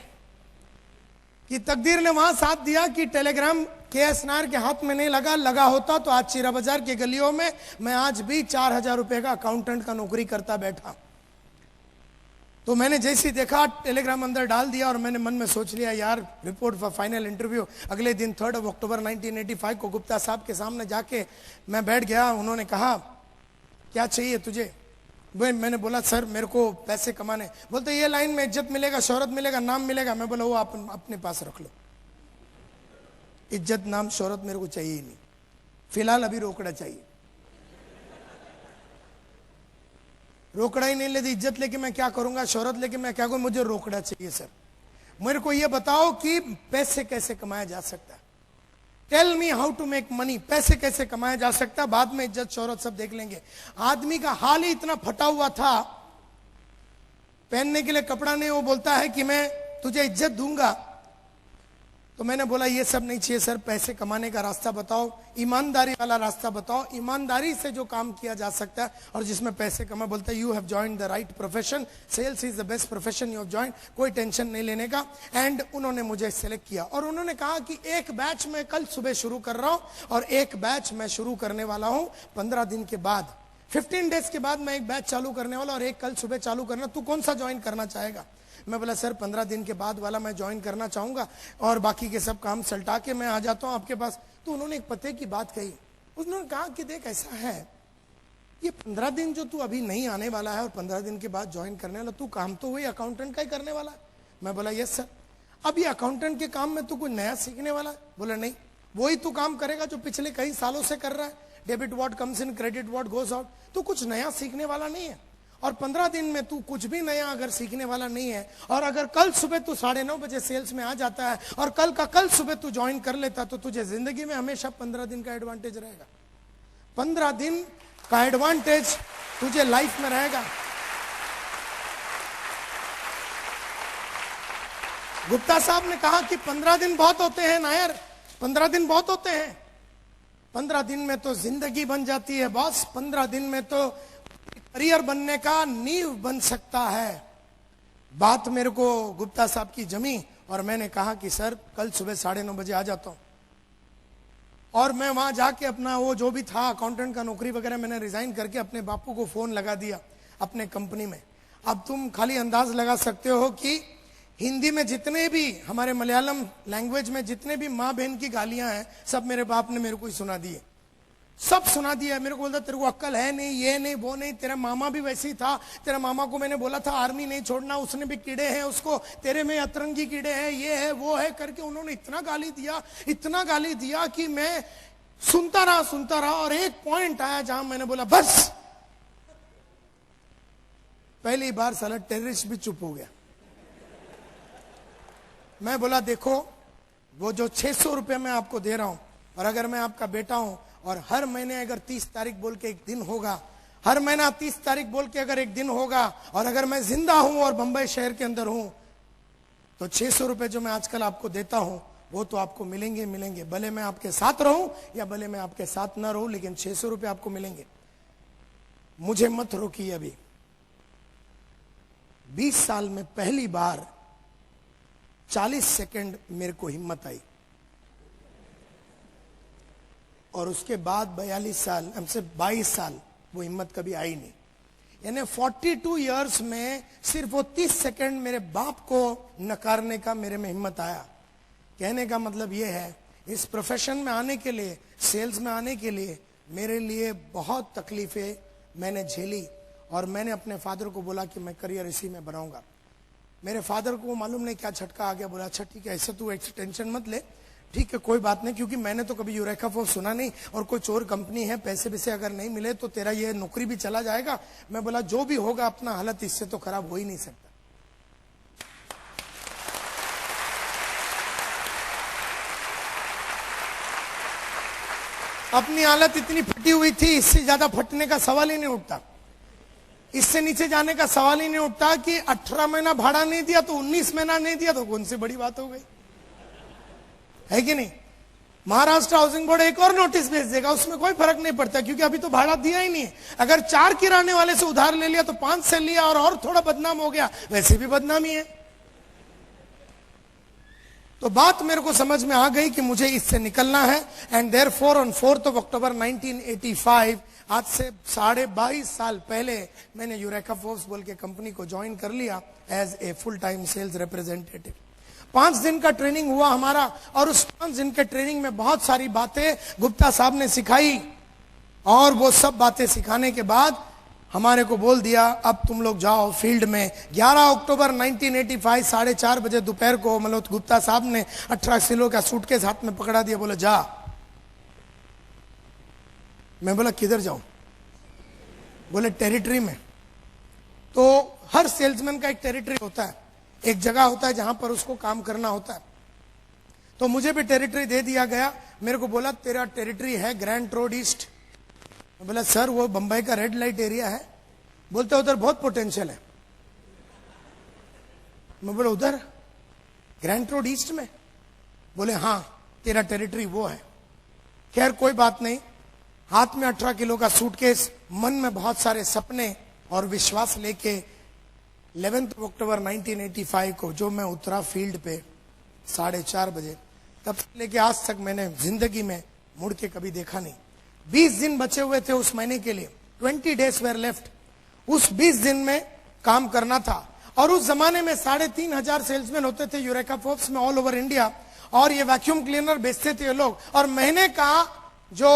कि तकदीर ने वहां साथ दिया कि टेलीग्राम के.एस. नायर के हाथ में नहीं लगा। लगा होता तो आज चीरा बाजार के गलियों में मैं आज भी 4000 रुपए का अकाउंटेंट का नौकरी करता बैठा। तो मैंने जैसे ही देखा टेलीग्राम अंदर डाल दिया, और मैंने मन में सोच लिया यार रिपोर्ट फॉर फाइनल इंटरव्यू। अगले दिन 3 अक्टूबर 1985 को गुप्ता साहब के सामने जाके मैं बैठ गया। उन्होंने कहा क्या चाहिए तुझे? मैंने बोला सर मेरे को पैसे कमाने। बोलते ये लाइन में इज्जत मिलेगा, शोहरत मिलेगा, नाम मिलेगा। मैं बोला वो आप अपने पास रख लो, इज्जत नाम शोहरत मेरे को चाहिए ही नहीं, फिलहाल अभी रोकड़ा चाहिए। रोकड़ा ही नहीं लेती, इज्जत लेके मैं क्या करूंगा, शोहरत लेके मैं क्या करूंगा, मुझे रोकड़ा चाहिए सर। मेरे को ये बताओ कि पैसे कैसे कमाया जा सकता है, tell me how to make money, पैसे कैसे कमाया जा सकता है, बाद में इज्जत शोहरत सब देख लेंगे। आदमी का हाल ही इतना फटा हुआ था, पहनने के लिए कपड़ा नहीं, वो बोलता है कि मैं तुझे इज्जत दूंगा। तो मैंने बोला ये सब नहीं चाहिए सर, पैसे कमाने का रास्ता बताओ, ईमानदारी वाला रास्ता बताओ, ईमानदारी से जो काम किया जा सकता है और जिसमें पैसे कमा। बोलता है you have joined the right profession, sales is the best profession you have joined, कोई टेंशन नहीं लेने का। एंड उन्होंने मुझे सिलेक्ट किया, और उन्होंने कहा कि एक बैच मैं कल सुबह शुरू कर रहा हूं, और एक बैच मैं शुरू करने वाला हूं 15 दिन के बाद, 15 डेज के बाद मैं एक बैच चालू करने वाला, और एक कल सुबह चालू करना, तू कौन सा ज्वाइन करना चाहेगा? मैं बोला सर 15 दिन के बाद वाला मैं ज्वाइन करना चाहूंगा और बाकी के सब काम सल्टा के मैं आ जाता हूं आपके पास। तो उन्होंने एक पते की बात कही। उन्होंने कहा कि देख ऐसा है, ये 15 दिन जो तू अभी नहीं आने वाला है और 15 दिन के बाद ज्वाइन करने वाला, तू काम तो वही अकाउंटेंट का ही करने वाला है। मैं बोला यस सर। अब ये अकाउंटेंट के काम में तू कुछ नया सीखने वाला है? बोला नहीं, वही तू काम करेगा जो पिछले कई सालों से कर रहा है। Debit what comes in, credit what goes out. तू कुछ नया सीखने वाला नहीं है। और 15 दिन में तू कुछ भी नया अगर सीखने वाला नहीं है, और अगर कल सुबह तू 9:30 बजे सेल्स में आ जाता है और कल का कल सुबह तू ज्वाइन कर लेता, तो तुझे जिंदगी में हमेशा 15 दिन का एडवांटेज रहेगा। 15 दिन का एडवांटेज तुझे लाइफ में रहेगा। गुप्ता साहब ने कहा कि 15 दिन बहुत होते हैं नायर, 15 दिन बहुत होते हैं। 15 दिन में तो जिंदगी बन जाती है बॉस। 15 दिन में तो करियर बनने का नींव बन सकता है। बात मेरे को गुप्ता साहब की जमी और मैंने कहा कि सर कल सुबह 9:30 बजे आ जाता हूं। और मैं वहां जाके अपना वो जो भी था अकाउंटेंट का नौकरी वगैरह मैंने रिजाइन करके अपने बापू को फोन लगा दिया अपने कंपनी में। अब तुम खाली अंदाज लगा सकते हो कि हिंदी में जितने भी, हमारे मलयालम लैंग्वेज में जितने भी माँ बहन की गालियां हैं, सब मेरे बाप ने मेरे को ही सुना दी है। सब सुना दिया। मेरे को बोलता तेरे को अक्ल है नहीं, ये नहीं वो नहीं, तेरा मामा भी वैसे ही था, तेरा मामा को मैंने बोला था आर्मी नहीं छोड़ना, उसने भी कीड़े हैं उसको, तेरे में अतरंगी कीड़े हैं, ये है वो है करके उन्होंने इतना गाली दिया, इतना गाली दिया कि मैं सुनता रहा। और एक पॉइंट आया जहां मैंने बोला बस। पहली बार साला टेररिस्ट भी चुप हो गया। मैं बोला देखो, वो जो 600 रुपए मैं आपको दे रहा हूं, और अगर मैं आपका बेटा हूं और हर महीने अगर 30 तारीख बोल के एक दिन होगा, हर महीना 30 तारीख बोल के अगर एक दिन होगा, और अगर मैं जिंदा हूं और बंबई शहर के अंदर हूं, तो 600 रुपए जो मैं आजकल आपको देता हूं वो तो आपको मिलेंगे। भले मैं आपके साथ रहूं या भले मैं आपके साथ ना रहूं, लेकिन 600 रुपए आपको मिलेंगे। मुझे मत रोकिए अभी। 20 साल में पहली बार 40 सेकंड मेरे को हिम्मत आई, और उसके बाद 42 साल, हमसे 22 साल वो हिम्मत कभी आई नहीं। यानी 42 इयर्स में सिर्फ वो 30 सेकंड मेरे बाप को नकारने का मेरे में हिम्मत आया। कहने का मतलब ये है, इस प्रोफेशन में आने के लिए, सेल्स में आने के लिए मेरे लिए बहुत तकलीफें मैंने झेली, और मैंने अपने फादर को बोला कि मैं करियर इसी में बनाऊंगा। मेरे फादर को मालूम नहीं क्या झटका आ गया। बोला अच्छा ठीक है, ऐसे तू टेंशन मत ले, ठीक है कोई बात नहीं, क्योंकि मैंने तो कभी यूरेका फोर्स सुना नहीं, और कोई चोर कंपनी है, पैसे वैसे अगर नहीं मिले तो तेरा ये नौकरी भी चला जाएगा। मैं बोला जो भी होगा अपना हालत इससे तो खराब हो ही नहीं सकता। अपनी हालत इतनी फटी हुई थी, इससे ज्यादा फटने का सवाल ही नहीं उठता, इससे नीचे जाने का सवाल ही नहीं उठता कि 18 महीना भाड़ा नहीं दिया तो 19 महीना नहीं दिया तो कौन सी बड़ी बात हो गई, है कि नहीं। महाराष्ट्र हाउसिंग बोर्ड एक और नोटिस भेज देगा, उसमें कोई फर्क नहीं पड़ता, क्योंकि अभी तो भाड़ा दिया ही नहीं है। अगर 4 किराने वाले से उधार ले लिया तो 5 से लिया और थोड़ा बदनाम हो गया, वैसे भी बदनामी है। तो बात मेरे को समझ में आ गई कि मुझे इससे निकलना है। एंड देयरफॉर ऑन 4 अक्टूबर 1985, आज से 22.5 साल पहले मैंने यूरेका फोर्स बोल के कंपनी को ज्वाइन कर लिया as a full time sales representative. 5 दिन का ट्रेनिंग हुआ हमारा, और उस 5 दिन के ट्रेनिंग में बहुत सारी बातें गुप्ता साहब ने सिखाई, और वो सब बातें सिखाने के बाद हमारे को बोल दिया अब तुम लोग जाओ फील्ड में। 11 अक्टूबर 1985 4:30 बजे दोपहर को मतलब गुप्ता साहब ने 18 किलो का सूटकेस हाथ में पकड़ा दिया, बोला जा। मैं बोला किधर जाऊं? बोले टेरिटरी में। तो हर सेल्समैन का एक टेरिटरी होता है, एक जगह होता है जहां पर उसको काम करना होता है। तो मुझे भी टेरिटरी दे दिया गया। मेरे को बोला तेरा टेरिटरी है ग्रैंड रोड ईस्ट। मैं बोला सर वो बंबई का रेड लाइट एरिया है। बोलते उधर बहुत पोटेंशियल है। मैं बोला उधर ग्रैंड रोड ईस्ट में? बोले हाँ तेरा टेरिटरी वो है। खैर कोई बात नहीं, हाथ में 18 किलो का सूटकेस, मन में बहुत सारे सपने और विश्वास लेके 11 अक्टूबर 1985 को जो मैं उतरा फील्ड पे 4:30 बजे, तब से लेके आज तक मैंने जिंदगी में मुड़ के कभी देखा नहीं। 20 दिन बचे हुए थे उस महीने के लिए, 20 days were left। उस 20 दिन में काम करना था, और उस जमाने में 3,500 सेल्समैन होते थे यूरेका फोर्ब्स में ऑल ओवर इंडिया, और ये वैक्यूम क्लीनर बेचते थे ये लोग, और महीने का जो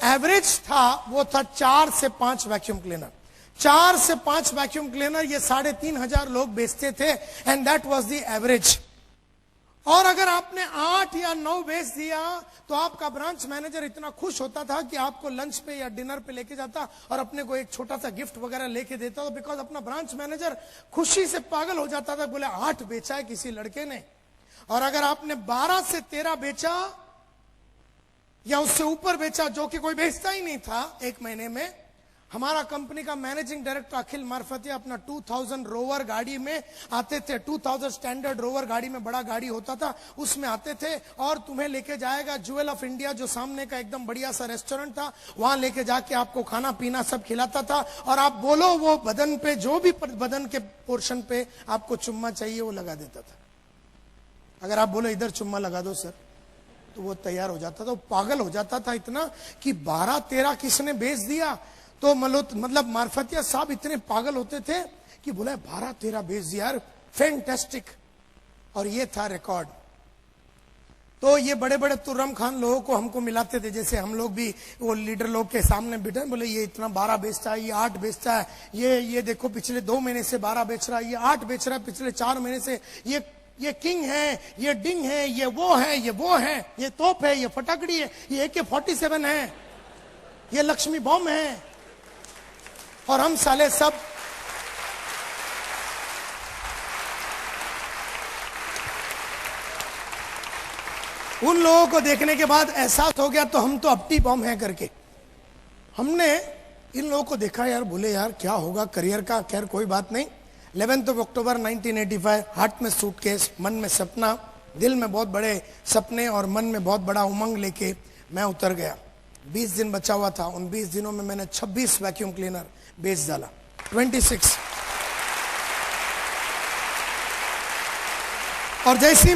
एवरेज था वो था 4 से 5 वैक्यूम क्लीनर। 4 से 5 वैक्यूम क्लीनर ये 3,500 लोग बेचते थे, and that was the average. और अगर आपने 8 या 9 बेच दिया तो आपका ब्रांच मैनेजर इतना खुश होता था कि आपको लंच पे या डिनर पे लेके जाता और अपने को एक छोटा सा गिफ्ट वगैरह लेके देता, तो बिकॉज अपना ब्रांच मैनेजर खुशी से पागल हो जाता था, बोले 8 बेचा है किसी लड़के ने। और अगर आपने 12 से 13 बेचा या उससे ऊपर बेचा, जो कि कोई बेचता ही नहीं था एक महीने में, हमारा कंपनी का मैनेजिंग डायरेक्टर अखिल मार्फतिया अपना 2000 रोवर गाड़ी में आते थे। 2000 स्टैंडर्ड रोवर गाड़ी में, बड़ा गाड़ी होता था, उसमें आते थे और तुम्हें लेके जाएगा ज्वेल ऑफ इंडिया, जो सामने का एकदम बढ़िया सा रेस्टोरेंट था, वहां लेके जाके आपको खाना पीना सब खिलाता था। और आप बोलो वो बदन पे, जो भी बदन के पोर्शन पे आपको चुम्मा चाहिए वो लगा देता था। अगर आप बोलो इधर चुम्मा लगा दो सर, तो वो तैयार हो जाता था। वो पागल हो जाता था इतना कि 12-13 किसने बेच दिया। तो मतलब मार्फतिया साहब इतने पागल होते थे कि बोला 12-13 बेच दिया यार, फैंटास्टिक। और ये था रिकॉर्ड। तो ये बड़े बड़े तुर्रम खान लोगों को हमको मिलाते थे, जैसे हम लोग भी वो लीडर लोग के सामने बैठे, बोले ये इतना 12 बेचता है, ये 8 बेचता है, ये देखो पिछले 2 महीने से 12 बेच रहा है, ये 8 बेच रहा है पिछले 4 महीने से, ये किंग है, ये डिंग है, ये वो है, ये वो है, ये तोप है, ये फटाकड़ी है, ये AK-47 है, ये लक्ष्मी बॉम्ब है। और हम साले सब उन लोगों को देखने के बाद एहसास हो गया, तो हम तो अपटी बॉम्ब है करके हमने इन लोगों को देखा यार, बोले यार क्या होगा करियर का। खैर कोई बात नहीं। 11 अक्टूबर 1985, हाथ में सूटकेस, मन में सपना, दिल में बहुत बड़े सपने और मन में बहुत बड़ा उमंग लेके मैं उतर गया। 20 दिन बचा हुआ था। उन 20 दिनों में मैंने 26 वैक्यूम क्लीनर बेच डाला। 26। और जैसे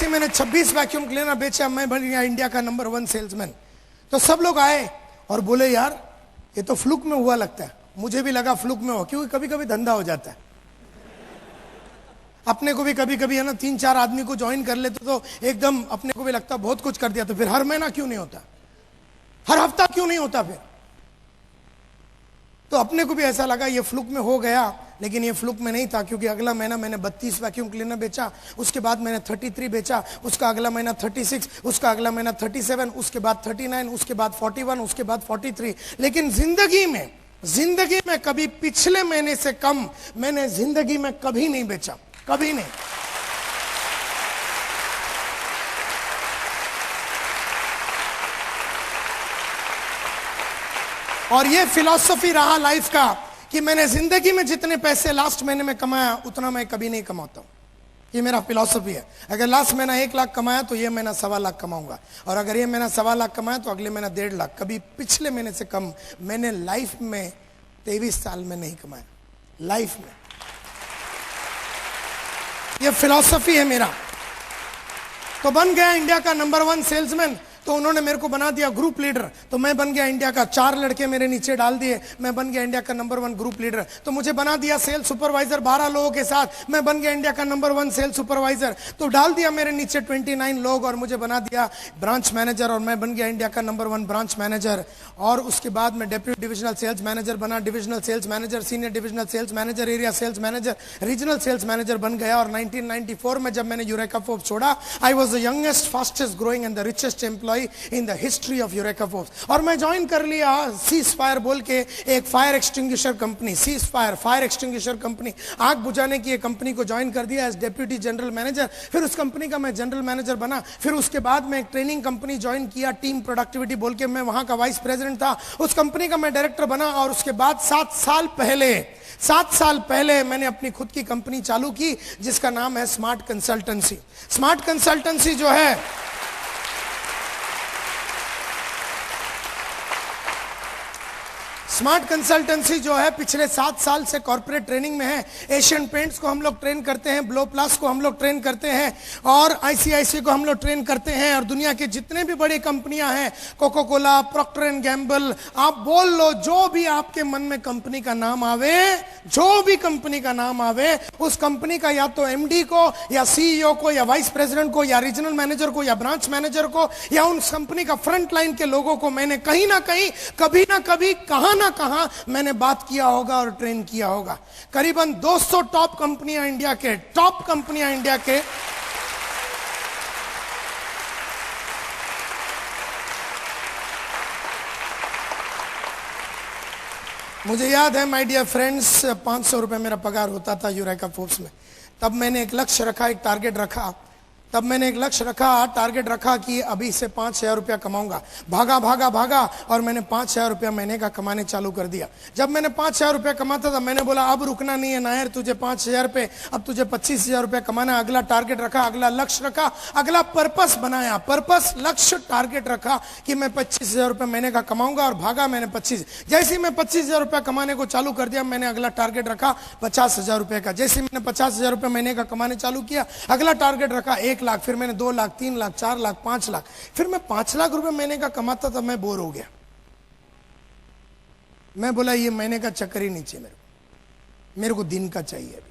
मैंने 26 वैक्यूम क्लीनर बेचा, मैं बन गया इंडिया का नंबर 1 सेल्समैन। तो सब लोग आए और बोले यार ये तो फ्लूक में हुआ लगता है। मुझे भी लगा फ्लूक में हो, क्योंकि कभी कभी धंधा हो जाता है। अपने को भी कभी कभी है ना, 3-4 आदमी को ज्वाइन कर लेते तो एकदम अपने को भी लगता बहुत कुछ कर दिया। तो फिर हर महीना क्यों नहीं होता, हर हफ्ता क्यों नहीं होता फिर? तो अपने को भी ऐसा लगा ये फ्लूक में हो गया, लेकिन ये फ्लूक में नहीं था, क्योंकि अगला महीना मैंने 32 वैक्यूम क्लीनर बेचा, उसके बाद मैंने 33 बेचा, उसका अगला महीना 36, उसका अगला महीना 37, उसके बाद 39, उसके बाद 41, उसके बाद 43। लेकिन जिंदगी में कभी पिछले महीने से कम मैंने जिंदगी में कभी नहीं बेचा, कभी नहीं। और ये फिलॉसफी रहा लाइफ का कि मैंने जिंदगी में जितने पैसे लास्ट महीने में कमाया उतना मैं कभी नहीं कमाता हूं। ये मेरा फिलॉसफी है। अगर लास्ट महीना 1 लाख कमाया तो ये महीना 1.25 लाख कमाऊंगा, और अगर ये महीना 1.25 लाख कमाया तो अगले महीना 1.5 लाख। कभी पिछले महीने से कम मैंने लाइफ में 23 साल में नहीं कमाया, लाइफ में। ये फिलॉसफी है मेरा। तो बन गया इंडिया का नंबर 1 सेल्समैन। तो उन्होंने मेरे को बना दिया ग्रुप लीडर, तो मैं बन गया इंडिया का। 4 लड़के मेरे नीचे डाल दिए, मैं बन गया इंडिया का नंबर 1 ग्रुप लीडर। तो मुझे बना दिया सेल्स सुपरवाइजर 12 लोगों के साथ, मैं बन गया इंडिया का नंबर 1 सेल्स सुपरवाइजर। तो डाल दिया मेरे नीचे 29 लोग और मुझे बना दिया ब्रांच मैनेजर, और मैं बन गया इंडिया का नंबर 1 ब्रांच मैनेजर। और उसके बाद मैं डेप्यूटी डिविजनल सेल्स मैनेजर बना, divisional sales manager, senior divisional sales manager, area sales manager, regional sales manager बन गया। और 1994 में जब मैंने यूरेका फोर्ब्स छोड़ा, I was the youngest, fastest growing and the richest employee in the history of Eureka Forbes. और मैं join कर लिया सीज फायर बोल के एक fire extinguisher company, cease fire extinguisher company, आग बुझाने की एक कंपनी को ज्वाइन कर दिया एज डेप्यूटी जनरल मैनेजर। फिर उस कंपनी का मैं जनरल मैनेजर बना। फिर उसके बाद मैं एक ट्रेनिंग कंपनी ज्वाइन किया, टीम प्रोडक्टिविटी बोल के, मैं वहां का वाइस प्रेसिडेंट था। उस कंपनी का मैं डायरेक्टर बना। और उसके बाद 7 साल पहले मैंने अपनी खुद की कंपनी चालू की जिसका नाम है स्मार्ट कंसल्टेंसी। स्मार्ट कंसल्टेंसी जो है, स्मार्ट कंसल्टेंसी जो है पिछले 7 साल से कॉर्पोरेट ट्रेनिंग में है। एशियन पेंट्स को हम लोग ट्रेन करते हैं, ब्लो प्लस को हम लोग ट्रेन करते हैं और आईसीआईसी को हम लोग ट्रेन करते हैं। और दुनिया के जितने भी बड़ी कंपनियां हैं, Coca Cola, Procter and Gamble, आप बोल लो, जो भी आपके मन में कंपनी का नाम आवे, जो भी कंपनी का नाम आवे, उस कंपनी का या तो एमडी को या सीईओ को या वाइस प्रेसिडेंट को या रीजनल मैनेजर को या ब्रांच मैनेजर को या उन कंपनी का फ्रंट लाइन के लोगों को मैंने कहीं ना कहीं, कभी ना कभी, कहां ना कहां मैंने बात किया होगा और ट्रेन किया होगा। करीबन 200 टॉप कंपनियां इंडिया के, टॉप कंपनियां इंडिया के मुझे याद है माय डियर फ्रेंड्स, 500 रुपए मेरा पगार होता था यूरेका फोर्ब्स में। तब मैंने एक लक्ष्य रखा, एक टारगेट रखा। तब मैंने एक लक्ष्य रखा, टारगेट रखा कि अभी से 5,000 रुपया कमाऊंगा। भागा भागा भागा और मैंने 5,000 रुपया महीने का कमाने चालू कर दिया। जब मैंने 5,000 रुपया कमाता था, मैंने बोला अब रुकना नहीं है नायर, तुझे 5,000 पे, अब तुझे 25,000 रुपया कमाना। अगला टारगेट रखा, अगला लक्ष्य रखा, अगला पर्पस बनाया, पर्पस, लक्ष्य, टारगेट रखा कि मैं 25,000 रुपया महीने का कमाऊंगा और भागा मैंने 25। जैसे ही मैं 25,000 रुपया कमाने को चालू कर दिया, मैंने अगला टारगेट रखा 50,000 रुपये का। जैसे मैंने 50,000 रुपया महीने का कमाने चालू किया, अगला टारगेट रखा 1 लाख, फिर मैंने 2 लाख, 3 लाख, 4 लाख, 5 लाख, फिर मैं 5 लाख रुपए महीने का कमाता था। मैं बोर हो गया। मैं बोला ये महीने का चक्कर ही नहीं चाहिए मेरे को दिन का चाहिए अभी।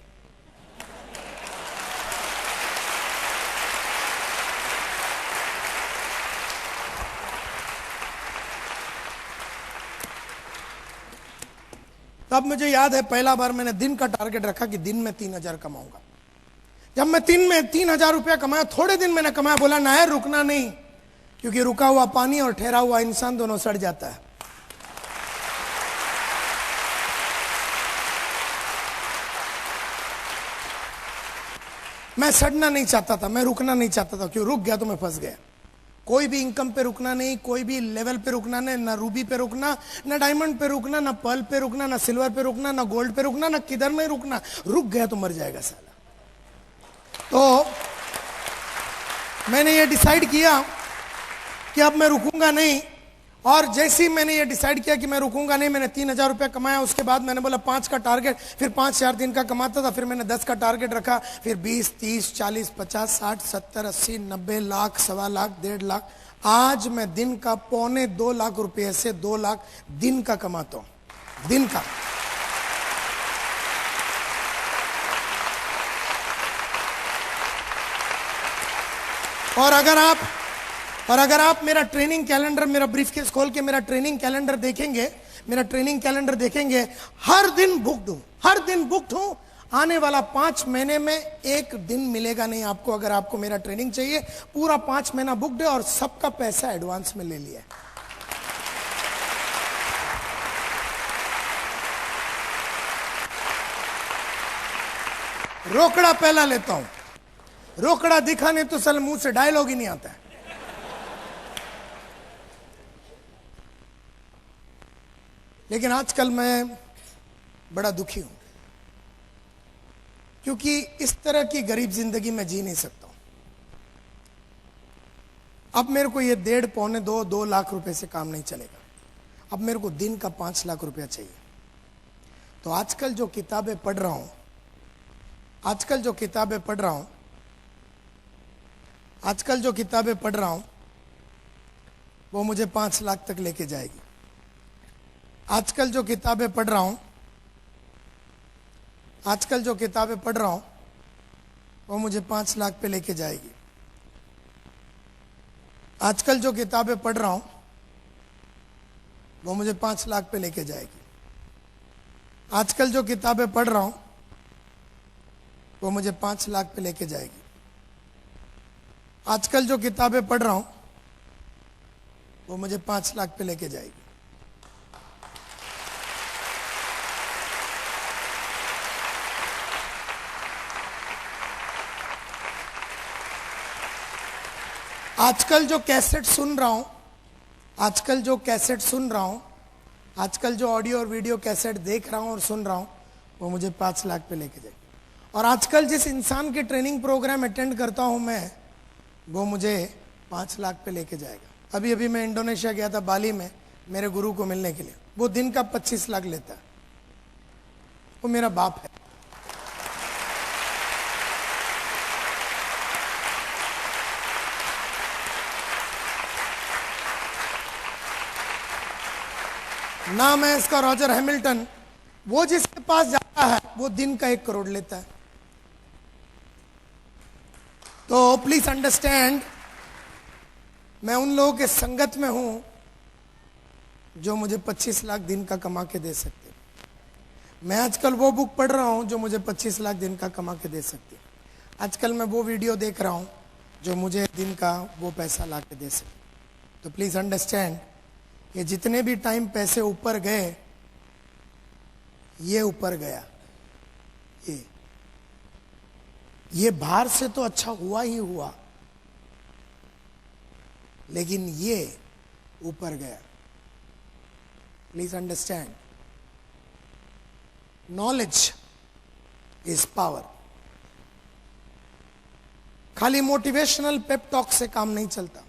तब मुझे याद है पहला बार मैंने दिन का टारगेट रखा कि दिन में 3,000 कमाऊंगा। जब मैं 3,000 रुपया कमाया, थोड़े दिन मैंने कमाया, बोला नायर रुकना नहीं, क्योंकि रुका हुआ पानी और ठहरा हुआ इंसान दोनों सड़ जाता है। मैं सड़ना नहीं चाहता था, मैं रुकना नहीं चाहता था, क्यों रुक गया तो मैं फंस गया। कोई भी इनकम पे रुकना नहीं, कोई भी लेवल पे रुकना नहीं, ना रूबी पे रुकना, ना डायमंड पे रुकना, ना पर्ल पे रुकना, ना सिल्वर पे रुकना, ना गोल्ड पे रुकना, ना किधर नहीं रुकना। रुक गया तो मर जाएगा साला। तो मैंने ये डिसाइड किया कि अब मैं रुकूंगा नहीं। और जैसे ही मैंने ये डिसाइड किया कि मैं रुकूंगा नहीं, मैंने 3,000 रुपया कमाया। उसके बाद मैंने बोला 5 का टारगेट, फिर 5,000 दिन का कमाता था, फिर मैंने 10 का टारगेट रखा, फिर 20, 30, 40, 50, 60, 70, 80, 90 लाख, 1.25 लाख, 1.5 लाख। आज मैं दिन का 2.25 लाख रुपये से 2 लाख दिन का कमाता हूं, दिन का। और अगर आप मेरा ट्रेनिंग कैलेंडर, मेरा ब्रीफकेस खोल के मेरा ट्रेनिंग कैलेंडर देखेंगे, हर दिन बुक्ड हूं, हर दिन बुक्ड हूं। आने वाला 5 महीने में एक दिन मिलेगा नहीं आपको। अगर आपको मेरा ट्रेनिंग चाहिए, पूरा 5 महीना बुक्ड है और सबका पैसा एडवांस में ले लिया है। रोकड़ा पहला लेता हूं, रोकड़ा दिखा नहीं तो सल मुंह से डायलॉग ही नहीं आता है। लेकिन आजकल मैं बड़ा दुखी हूं, क्योंकि इस तरह की गरीब जिंदगी में जी नहीं सकता हूं। अब मेरे को ये 1.5, 1.25, 2 लाख रुपए से काम नहीं चलेगा। अब मेरे को दिन का 5 लाख रुपया चाहिए। तो आजकल जो किताबें पढ़ रहा हूं, आजकल जो किताबें पढ़ रहा हूं वो मुझे 5 लाख तक लेके जाएगी। आजकल जो किताबें पढ़ रहा हूं वो मुझे 5 लाख पे लेके जाएगी। आजकल जो किताबें पढ़ रहा हूं वो मुझे 5 लाख पे लेके जाएगी। आजकल जो किताबें पढ़ रहा हूं वो मुझे 5 लाख पे लेके जाएगी। आजकल जो किताबें पढ़ रहा हूं वो मुझे 5 लाख पे लेके जाएगी। आजकल जो कैसेट सुन रहा हूं, आजकल जो ऑडियो और वीडियो कैसेट देख रहा हूं और सुन रहा हूं वो मुझे 5 लाख पे लेके जाएगी। और आजकल जिस इंसान के ट्रेनिंग प्रोग्राम अटेंड करता हूं मैं, वो मुझे 5 लाख पे लेके जाएगा। अभी मैं इंडोनेशिया गया था, बाली में। मेरे गुरु को मिलने के लिए। वो दिन का 25 लाख लेता है, वो मेरा बाप है। नाम है इसका रॉजर हैमिल्टन। वो जिसके पास जाता है वो दिन का 1 करोड़ लेता है। तो प्लीज अंडरस्टैंड, मैं उन लोगों के संगत में हूं जो मुझे 25 लाख दिन का कमा के दे सकते। मैं आजकल वो बुक पढ़ रहा हूं जो मुझे 25 लाख दिन का कमा के दे सकती। आजकल मैं वो वीडियो देख रहा हूं जो मुझे दिन का वो पैसा ला के दे सकते। तो प्लीज अंडरस्टैंड, ये जितने भी टाइम पैसे ऊपर गए, ये ऊपर गया। ये बाहर से तो अच्छा हुआ ही हुआ, लेकिन ये ऊपर गया। Please understand, knowledge is power. खाली मोटिवेशनल पेप टॉक से काम नहीं चलता,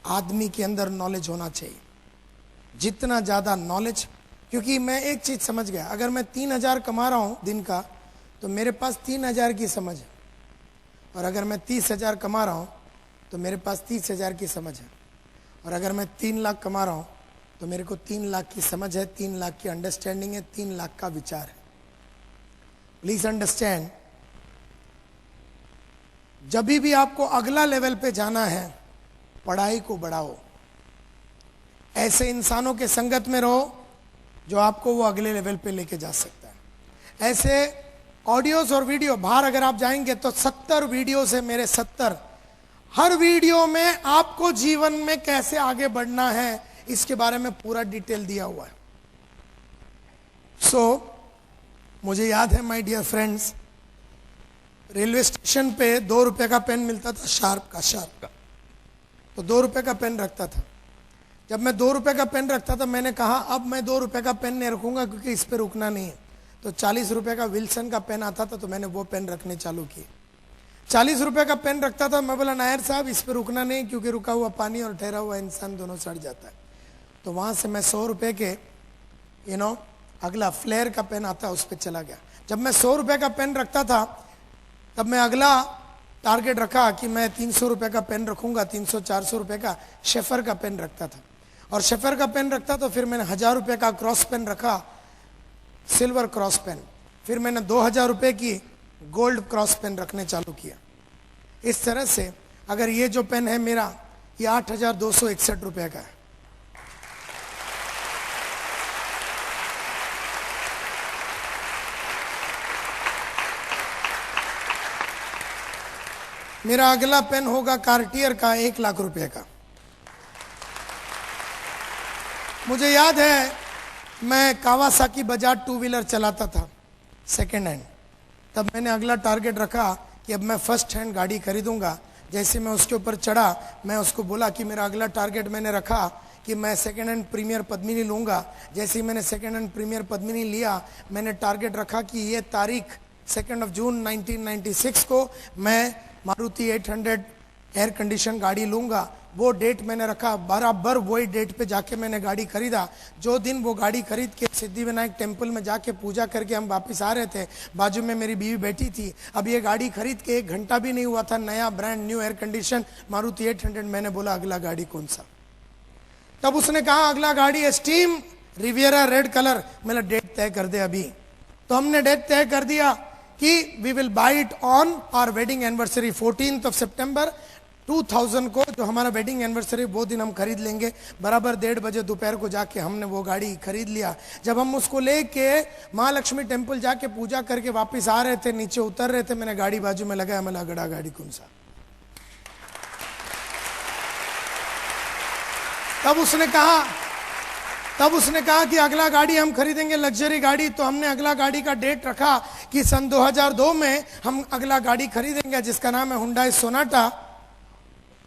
आदमी के अंदर नॉलेज होना चाहिए। जितना ज्यादा नॉलेज, क्योंकि मैं एक चीज समझ गया, अगर मैं 3000 कमा रहा हूं दिन का तो मेरे पास 3000 की समझ है, और अगर मैं 30,000 कमा रहा हूं तो मेरे पास 30,000 की समझ है, और अगर मैं 3 लाख कमा रहा हूं तो मेरे को 3 लाख की समझ है, 3 लाख की अंडरस्टैंडिंग है, 3 लाख का विचार है। प्लीज अंडरस्टैंड, जब भी आपको अगला लेवल पे जाना है, पढ़ाई को बढ़ाओ। ऐसे इंसानों के संगत में रहो जो आपको वो अगले लेवल पे लेके जा सकता है। ऐसे ऑडियोज और वीडियो, बाहर अगर आप जाएंगे तो 70 वीडियो है मेरे, 70। हर वीडियो में आपको जीवन में कैसे आगे बढ़ना है इसके बारे में पूरा डिटेल दिया हुआ है। मुझे याद है my dear friends, railway station पे 2 रुपए का पेन मिलता था, शार्प का। तो 2 रुपए का पेन रखता था। जब मैं 2 रुपए का पेन रखता था, मैंने कहा अब मैं 2 रुपए का पेन नहीं रखूंगा क्योंकि इस पे रुकना नहीं है। तो 40 रुपए का विल्सन का पेन आता था, तो मैंने वो पेन रखने चालू किए। 40 रुपए का पेन रखता था, मैं बोला नायर साहब इस पे रुकना नहीं, क्योंकि रुका हुआ पानी और ठहरा हुआ इंसान दोनों सड़ जाता है। तो वहां से मैं 100 रुपए के अगला फ्लेयर का पेन आता है उस पर चला गया। जब मैं 100 रुपए का पेन रखता था, तब मैं अगला टारगेट रखा कि मैं 300 रुपए का पेन रखूंगा, 300-400 रुपए का शेफर का पेन रखता था। और शेफर का पेन रखता तो फिर मैंने 1000 रुपए का क्रॉस पेन रखा, सिल्वर क्रॉस पेन। फिर मैंने 2000 रुपए की गोल्ड क्रॉस पेन रखने चालू किया। इस तरह से अगर ये जो पेन है मेरा, ये 8261 रुपए का है। मेरा अगला पेन होगा कार्टियर का 1 लाख रुपए का। मुझे याद है मैं कावासाकी बजाज 2 व्हीलर चलाता था, सेकेंड हैंड। तब मैंने अगला टारगेट रखा कि अब मैं फर्स्ट हैंड गाड़ी खरीदूंगा। जैसे मैं उसके ऊपर चढ़ा, मैं उसको बोला कि मेरा अगला टारगेट मैंने रखा कि मैं सेकेंड हैंड प्रीमियर पद्मिनी लूंगा। जैसे ही मैंने सेकेंड हैंड प्रीमियर पद्मिनी लिया, मैंने टारगेट रखा कि ये तारीख 2 जून 1996 को मैं मारुति 800 एयर कंडीशन गाड़ी लूंगा। वो डेट मैंने रखा, बराबर वही डेट पे जाके मैंने गाड़ी खरीदा। जो दिन वो गाड़ी खरीद के सिद्धिविनायक टेम्पल में जाके पूजा करके हम वापस आ रहे थे, बाजू में मेरी बीवी बैठी थी। अब ये गाड़ी खरीद के 1 घंटा भी नहीं हुआ था, नया brand new air condition Maruti 800। मैंने बोला अगला गाड़ी कौन सा? तब उसने कहा अगला गाड़ी एस्टीम रिवियरा रेड कलर। मैंने डेट तय कर दे अभी। तो हमने डेट तय कर दिया कि we will buy it on our wedding anniversary 14 सितंबर 2000 को, जो हमारा वेडिंग एनिवर्सरी वो दिन हम खरीद लेंगे। बराबर 1:30 बजे दोपहर को जाके हमने वो गाड़ी खरीद लिया। जब हम उसको लेके महालक्ष्मी टेम्पल जाके पूजा करके वापस आ रहे थे, नीचे उतर रहे थे, मैंने गाड़ी बाजू में लगाया। मैं अगड़ा गाड़ी कौन सा? तब उसने कहा कि अगला गाड़ी हम खरीदेंगे लग्जरी गाड़ी। तो हमने अगला गाड़ी का डेट रखा कि सन 2002 में हम अगला गाड़ी खरीदेंगे, जिसका नाम है हुंडई सोनाटा।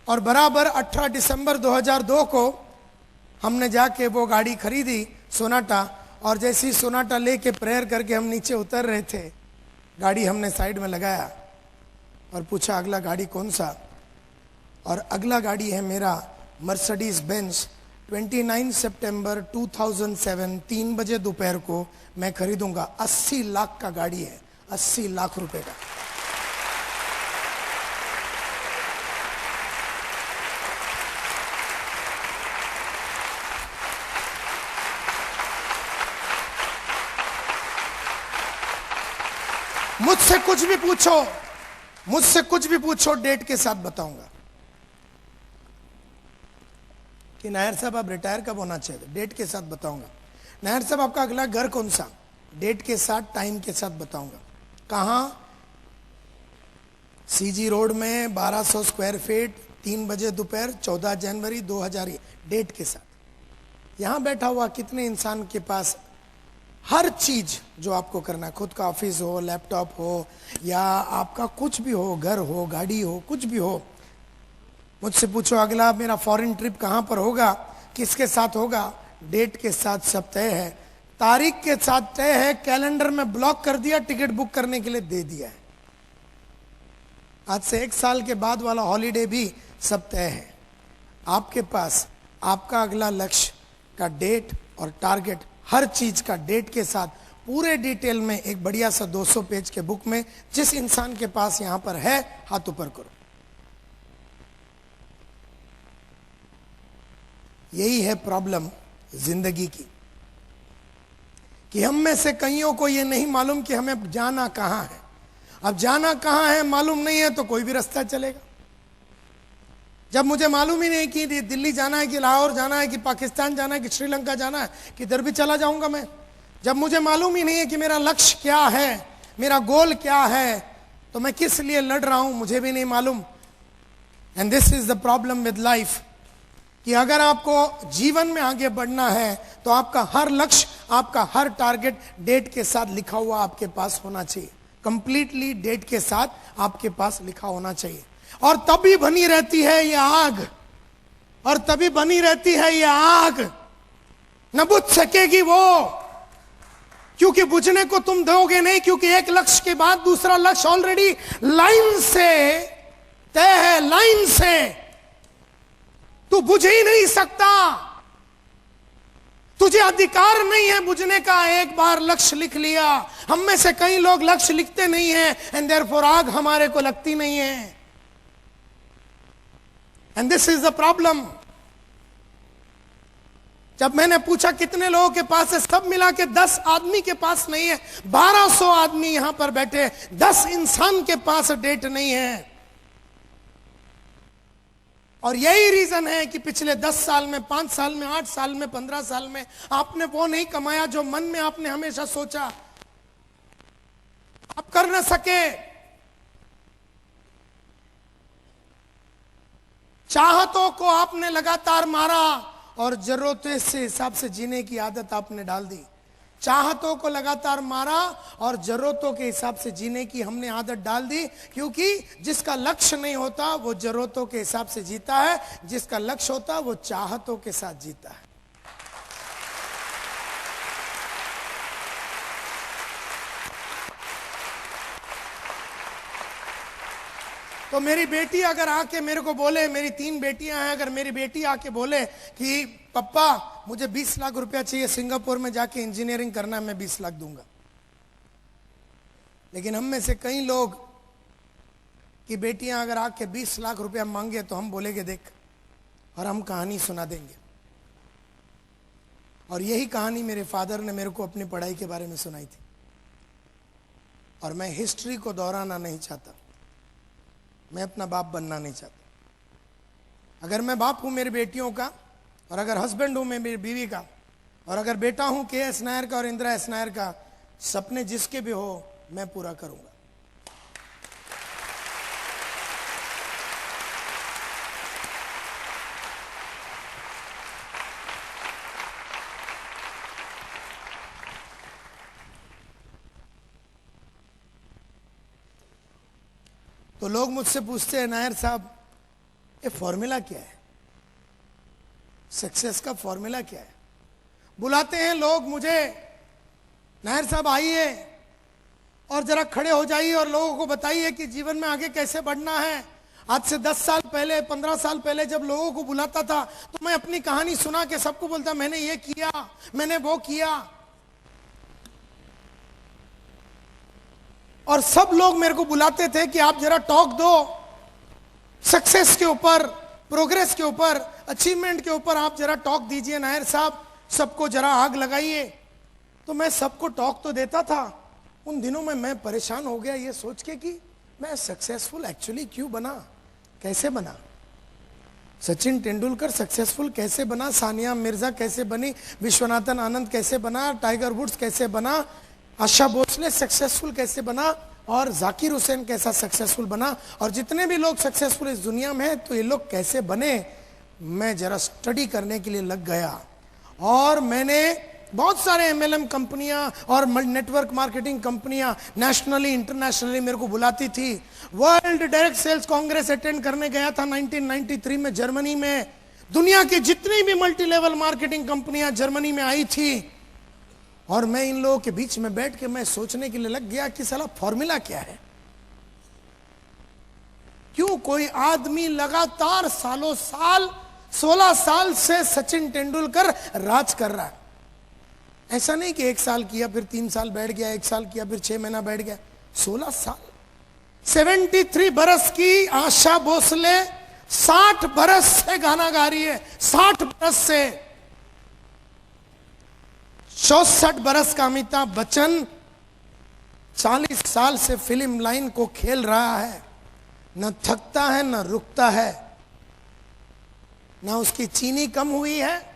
और बराबर 18 दिसंबर 2002 को हमने जाके वो गाड़ी खरीदी, सोनाटा। और जैसे ही सोनाटा लेके प्रेयर करके हम नीचे उतर रहे थे, गाड़ी हमने साइड में लगाया और पूछा अगला गाड़ी कौन सा? और अगला गाड़ी है मेरा मर्सिडीज बेंज 29 सितंबर 2007 3 बजे दोपहर को मैं खरीदूंगा। 80 लाख का गाड़ी है, 80 लाख रुपए का। मुझसे कुछ भी पूछो, मुझसे कुछ भी पूछो, डेट के साथ बताऊंगा कि नायर साहब आप रिटायर कब होना चाहिए, डेट के साथ बताऊंगा। नायर साहब आपका अगला घर कौन सा, डेट के साथ, टाइम के साथ बताऊंगा। कहां, सीजी रोड में 1200 स्क्वायर फीट, 3 बजे दोपहर, 14 जनवरी 2000, डेट के साथ। यहां बैठा हुआ कितने इंसान के पास हर चीज जो आपको करना है, खुद का ऑफिस हो, लैपटॉप हो, या आपका कुछ भी हो, घर हो, गाड़ी हो, कुछ भी हो। मुझसे पूछो अगला मेरा फॉरेन ट्रिप कहां पर होगा, किसके साथ होगा, डेट के साथ सब तय है, तारीख के साथ तय है, कैलेंडर में ब्लॉक कर दिया, टिकट बुक करने के लिए दे दिया है। आज से 1 साल के बाद वाला हॉलीडे भी सब तय है। आपके पास आपका अगला लक्ष्य का डेट और टारगेट, हर चीज का डेट के साथ पूरे डिटेल में एक बढ़िया सा 200 पेज के बुक में, जिस इंसान के पास यहां पर है, हाथ ऊपर करो। यही है प्रॉब्लम जिंदगी की, कि हम में से कईयों को यह नहीं मालूम कि हमें जाना कहां है। अब जाना कहां है मालूम नहीं है तो कोई भी रास्ता चलेगा। जब मुझे मालूम ही नहीं कि दिल्ली जाना है, कि लाहौर जाना है, कि पाकिस्तान जाना है, कि श्रीलंका जाना है, किधर भी चला जाऊंगा मैं। जब मुझे मालूम ही नहीं है कि मेरा लक्ष्य क्या है, मेरा गोल क्या है, तो मैं किस लिए लड़ रहा हूं, मुझे भी नहीं मालूम। And this is the problem with life, कि अगर आपको जीवन में आगे बढ़ना है तो आपका हर लक्ष्य, आपका हर टारगेट डेट के साथ लिखा हुआ आपके पास होना चाहिए। कंप्लीटली डेट के साथ आपके पास लिखा होना चाहिए। और तभी बनी रहती है ये आग, और तभी बनी रहती है ये आग, न बुझ सकेगी वो, क्योंकि बुझने को तुम दोगे नहीं, क्योंकि एक लक्ष्य के बाद दूसरा लक्ष्य ऑलरेडी लाइन से तय है, लाइन से तू बुझ ही नहीं सकता, तुझे अधिकार नहीं है बुझने का। एक बार लक्ष्य लिख लिया, हम में से कई लोग लक्ष्य लिखते नहीं हैं, एंड देयरफॉर आग हमारे को लगती नहीं है। And this is the problem. जब मैंने पूछा कितने लोगों के पास है, सब मिला के 10 आदमी के पास नहीं है। 1200 आदमी यहां पर बैठे, 10 इंसान के पास डेट नहीं है। और यही रीजन है कि पिछले 10 साल में, 5 साल में, 8 साल में, 15 साल में आपने वो नहीं कमाया जो मन में आपने हमेशा सोचा आप कर न सके। चाहतों को आपने लगातार मारा और जरूरतों से हिसाब से जीने की आदत आपने डाल दी। चाहतों को लगातार मारा और जरूरतों के हिसाब से जीने की हमने आदत डाल दी, क्योंकि जिसका लक्ष्य नहीं होता वो जरूरतों के हिसाब से जीता है, जिसका लक्ष्य होता वो चाहतों के साथ जीता है। तो मेरी बेटी अगर आके मेरे को बोले, मेरी 3 बेटियां हैं, अगर मेरी बेटी आके बोले कि पप्पा मुझे 20 लाख रुपया चाहिए, सिंगापुर में जाके इंजीनियरिंग करना है, मैं 20 लाख दूंगा। लेकिन हम में से कई लोग की बेटियां अगर आके 20 लाख रुपया मांगे तो हम बोलेंगे देख, और हम कहानी सुना देंगे। और यही कहानी मेरे फादर ने मेरे को अपनी पढ़ाई के बारे में सुनाई थी। और मैं हिस्ट्री को दोहराना नहीं चाहता, मैं अपना बाप बनना नहीं चाहता। अगर मैं बाप हूं मेरी बेटियों का, और अगर हस्बैंड हूं मैं मेरी बीवी का, और अगर बेटा हूं के.एस. नायर का और इंदिरा एस. नायर का, सपने जिसके भी हो मैं पूरा करूंगा। तो लोग मुझसे पूछते हैं नायर साहब ये फॉर्मूला क्या है, सक्सेस का फॉर्मूला क्या है। बुलाते हैं लोग मुझे, नायर साहब आइए और जरा खड़े हो जाइए और लोगों को बताइए कि जीवन में आगे कैसे बढ़ना है। आज से 10 साल पहले, 15 साल पहले जब लोगों को बुलाता था तो मैं अपनी कहानी सुना के सबको बोलता मैंने ये किया, मैंने वो किया, और सब लोग मेरे को बुलाते थे कि आप जरा टॉक दो सक्सेस के ऊपर, प्रोग्रेस के ऊपर, अचीवमेंट के ऊपर आप जरा टॉक दीजिए नायर साहब, सबको जरा आग लगाइए। तो मैं सबको टॉक तो देता था। उन दिनों में मैं परेशान हो गया ये सोच के कि मैं सक्सेसफुल एक्चुअली क्यों बना, कैसे बना। सचिन तेंदुलकर सक्सेसफुल कैसे बना, सानिया मिर्जा कैसे बनी, विश्वनाथन आनंद कैसे बना, टाइगर वुड्स कैसे बना, आशा भोसले सक्सेसफुल कैसे बना, और जाकिर हुसैन कैसा सक्सेसफुल बना, और जितने भी लोग सक्सेसफुल इस दुनिया में हैं तो ये लोग कैसे बने, मैं जरा स्टडी करने के लिए लग गया। और मैंने बहुत सारे एमएलएम कंपनियां और नेटवर्क मार्केटिंग कंपनियां नेशनली इंटरनेशनली मेरे को बुलाती थी। World direct sales congress attend करने गया था 1993 में जर्मनी में। दुनिया की जितनी भी मल्टी लेवल मार्केटिंग कंपनियां जर्मनी में आई थी, और मैं इन लोगों के बीच में बैठ के मैं सोचने के लिए लग गया कि साला फॉर्मूला क्या है, क्यों कोई आदमी लगातार सालों साल 16 साल से सचिन तेंदुलकर राज कर रहा है। ऐसा नहीं कि 1 साल किया फिर 3 साल बैठ गया, 1 साल किया फिर 6 महीना बैठ गया, 16 साल। 73 बरस की आशा भोसले 60 बरस से गाना गा रही है, 60 बरस से। 64 बरस का अमिताभ बच्चन 40 साल से फिल्म लाइन को खेल रहा है, न थकता है न रुकता है, न उसकी चीनी कम हुई है,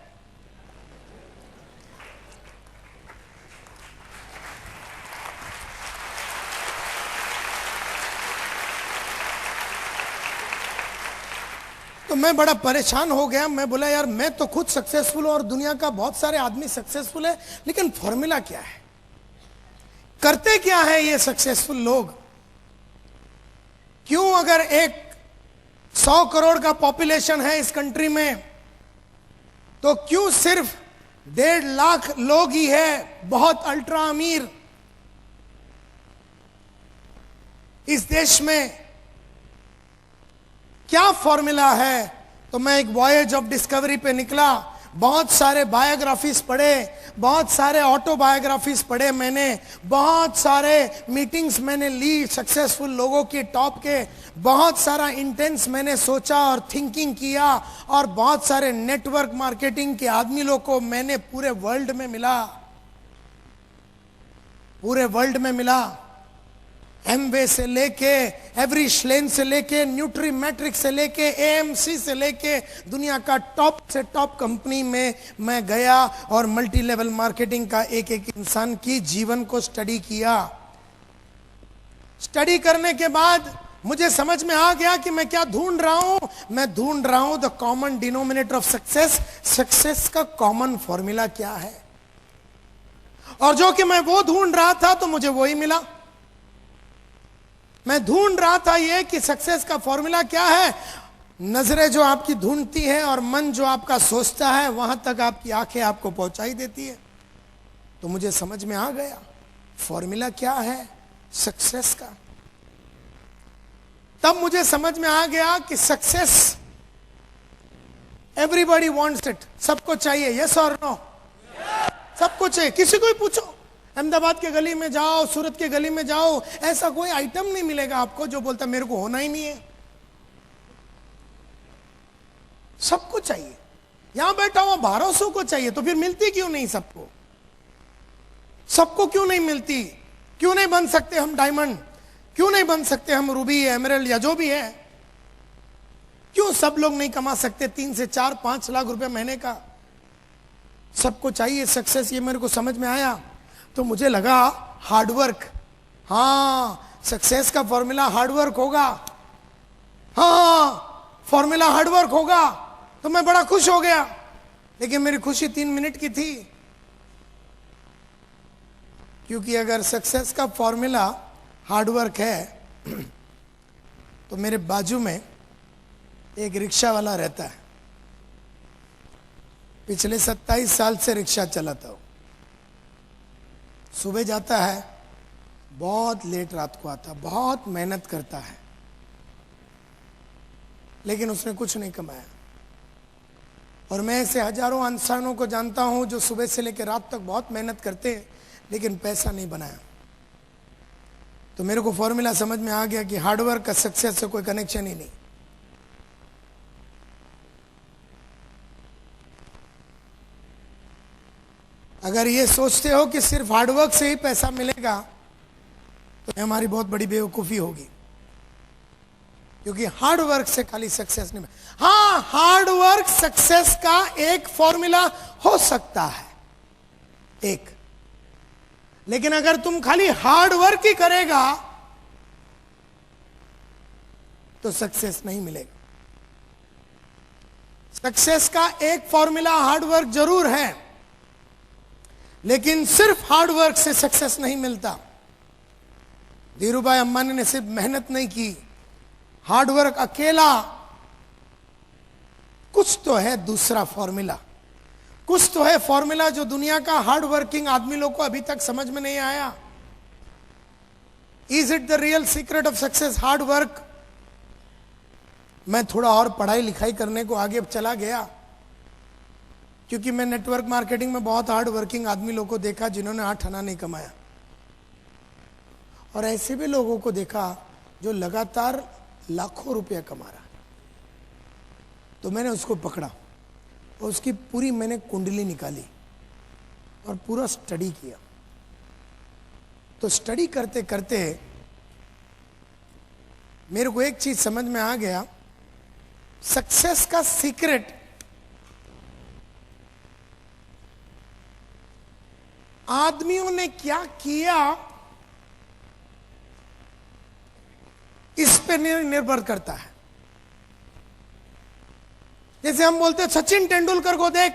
तो मैं बड़ा परेशान हो गया। मैं बोला यार मैं तो खुद सक्सेसफुल हूं और दुनिया का बहुत सारे आदमी सक्सेसफुल है, लेकिन फॉर्मूला क्या है, करते क्या है ये सक्सेसफुल लोग, क्यों अगर 100 करोड़ का पॉपुलेशन है इस कंट्री में तो क्यों सिर्फ 1.5 लाख लोग ही है बहुत अल्ट्रा अमीर इस देश में, क्या फॉर्मूला है। तो मैं एक वॉयेज ऑफ डिस्कवरी पे निकला, बहुत सारे बायोग्राफीज पढ़े, बहुत सारे ऑटोबायोग्राफीज पढ़े मैंने, बहुत सारे मीटिंग्स मैंने ली सक्सेसफुल लोगों की टॉप के, बहुत सारा इंटेंस मैंने सोचा और थिंकिंग किया, और बहुत सारे नेटवर्क मार्केटिंग के आदमी लोगों को मैंने पूरे वर्ल्ड में मिला, एमवे से लेके, एवरी श्लेन से लेके, न्यूट्री मैट्रिक से लेके, एएमसी से लेके, दुनिया का टॉप से टॉप कंपनी में मैं गया और मल्टी लेवल मार्केटिंग का एक एक इंसान की जीवन को स्टडी किया। स्टडी करने के बाद मुझे समझ में आ गया कि मैं क्या ढूंढ रहा हूं। मैं ढूंढ रहा हूं the common denominator of success, success का कॉमन फॉर्मूला क्या है, और जो कि मैं वो ढूंढ रहा था तो मुझे वही मिला। मैं ढूंढ रहा था ये कि सक्सेस का फॉर्मूला क्या है। नजरें जो आपकी ढूंढती है और मन जो आपका सोचता है वहां तक आपकी आंखें आपको पहुंचाई देती है। तो मुझे समझ में आ गया फॉर्मूला क्या है सक्सेस का। तब मुझे समझ में आ गया कि सक्सेस एवरीबॉडी वांट्स इट, सबको चाहिए, यस और नो, सबको चाहिए। किसी को ही पूछो, अहमदाबाद के गली में जाओ, सूरत के गली में जाओ, ऐसा कोई आइटम नहीं मिलेगा आपको जो बोलता मेरे को होना ही नहीं है। सबको चाहिए। यहां बैठा हुआ 1200 को चाहिए, तो फिर मिलती क्यों नहीं सबको? सबको क्यों नहीं मिलती? क्यों नहीं बन सकते हम डायमंड? क्यों नहीं बन सकते हम रूबी, एमरल्ड या जो भी है? क्यों सब लोग नहीं कमा सकते 3 से 4-5 लाख रुपए महीने का? सबको चाहिए सक्सेस, ये मेरे को समझ में आया। तो मुझे लगा हार्डवर्क, हाँ सक्सेस का फॉर्मूला हार्डवर्क होगा, हाँ फॉर्मूला हार्डवर्क होगा। तो मैं बड़ा खुश हो गया, लेकिन मेरी खुशी 3 मिनट की थी, क्योंकि अगर सक्सेस का फॉर्मूला हार्डवर्क है तो मेरे बाजू में एक रिक्शा वाला रहता है, पिछले 27 साल से रिक्शा चलाता हूं। सुबह जाता है, बहुत लेट रात को आता, बहुत मेहनत करता है, लेकिन उसने कुछ नहीं कमाया। और मैं ऐसे हजारों इंसानों को जानता हूं जो सुबह से लेकर रात तक बहुत मेहनत करते हैं लेकिन पैसा नहीं बनाया। तो मेरे को फॉर्मूला समझ में आ गया कि हार्डवर्क का सक्सेस से कोई कनेक्शन ही नहीं। अगर ये सोचते हो कि सिर्फ हार्डवर्क से ही पैसा मिलेगा तो हमारी बहुत बड़ी बेवकूफी होगी, क्योंकि हार्डवर्क से खाली सक्सेस नहीं मिलेगा। हाँ, हार्डवर्क सक्सेस का एक फॉर्मूला हो सकता है एक, लेकिन अगर तुम खाली हार्डवर्क ही करेगा तो सक्सेस नहीं मिलेगा। सक्सेस का एक फॉर्मूला हार्डवर्क जरूर है, लेकिन सिर्फ हार्डवर्क से सक्सेस नहीं मिलता। धीरूभाई अंबानी ने सिर्फ मेहनत नहीं की, हार्डवर्क अकेला, कुछ तो है दूसरा फॉर्मूला, कुछ तो है फॉर्मूला जो दुनिया का हार्ड वर्किंग आदमी लोग को अभी तक समझ में नहीं आया। Is it the real secret of success hard work? मैं थोड़ा और पढ़ाई लिखाई करने को आगे चला गया, क्योंकि मैं नेटवर्क मार्केटिंग में बहुत हार्ड वर्किंग आदमी लोगों को देखा जिन्होंने 8 आना नहीं कमाया, और ऐसे भी लोगों को देखा जो लगातार लाखों रुपया कमा रहा। तो मैंने उसको पकड़ा और उसकी पूरी मैंने कुंडली निकाली और पूरा स्टडी किया। तो स्टडी करते करते मेरे को एक चीज समझ में आ गया, सक्सेस का सीक्रेट आदमियों ने क्या किया इस पे निर्भर करता है। जैसे हम बोलते हैं सचिन तेंदुलकर को देख,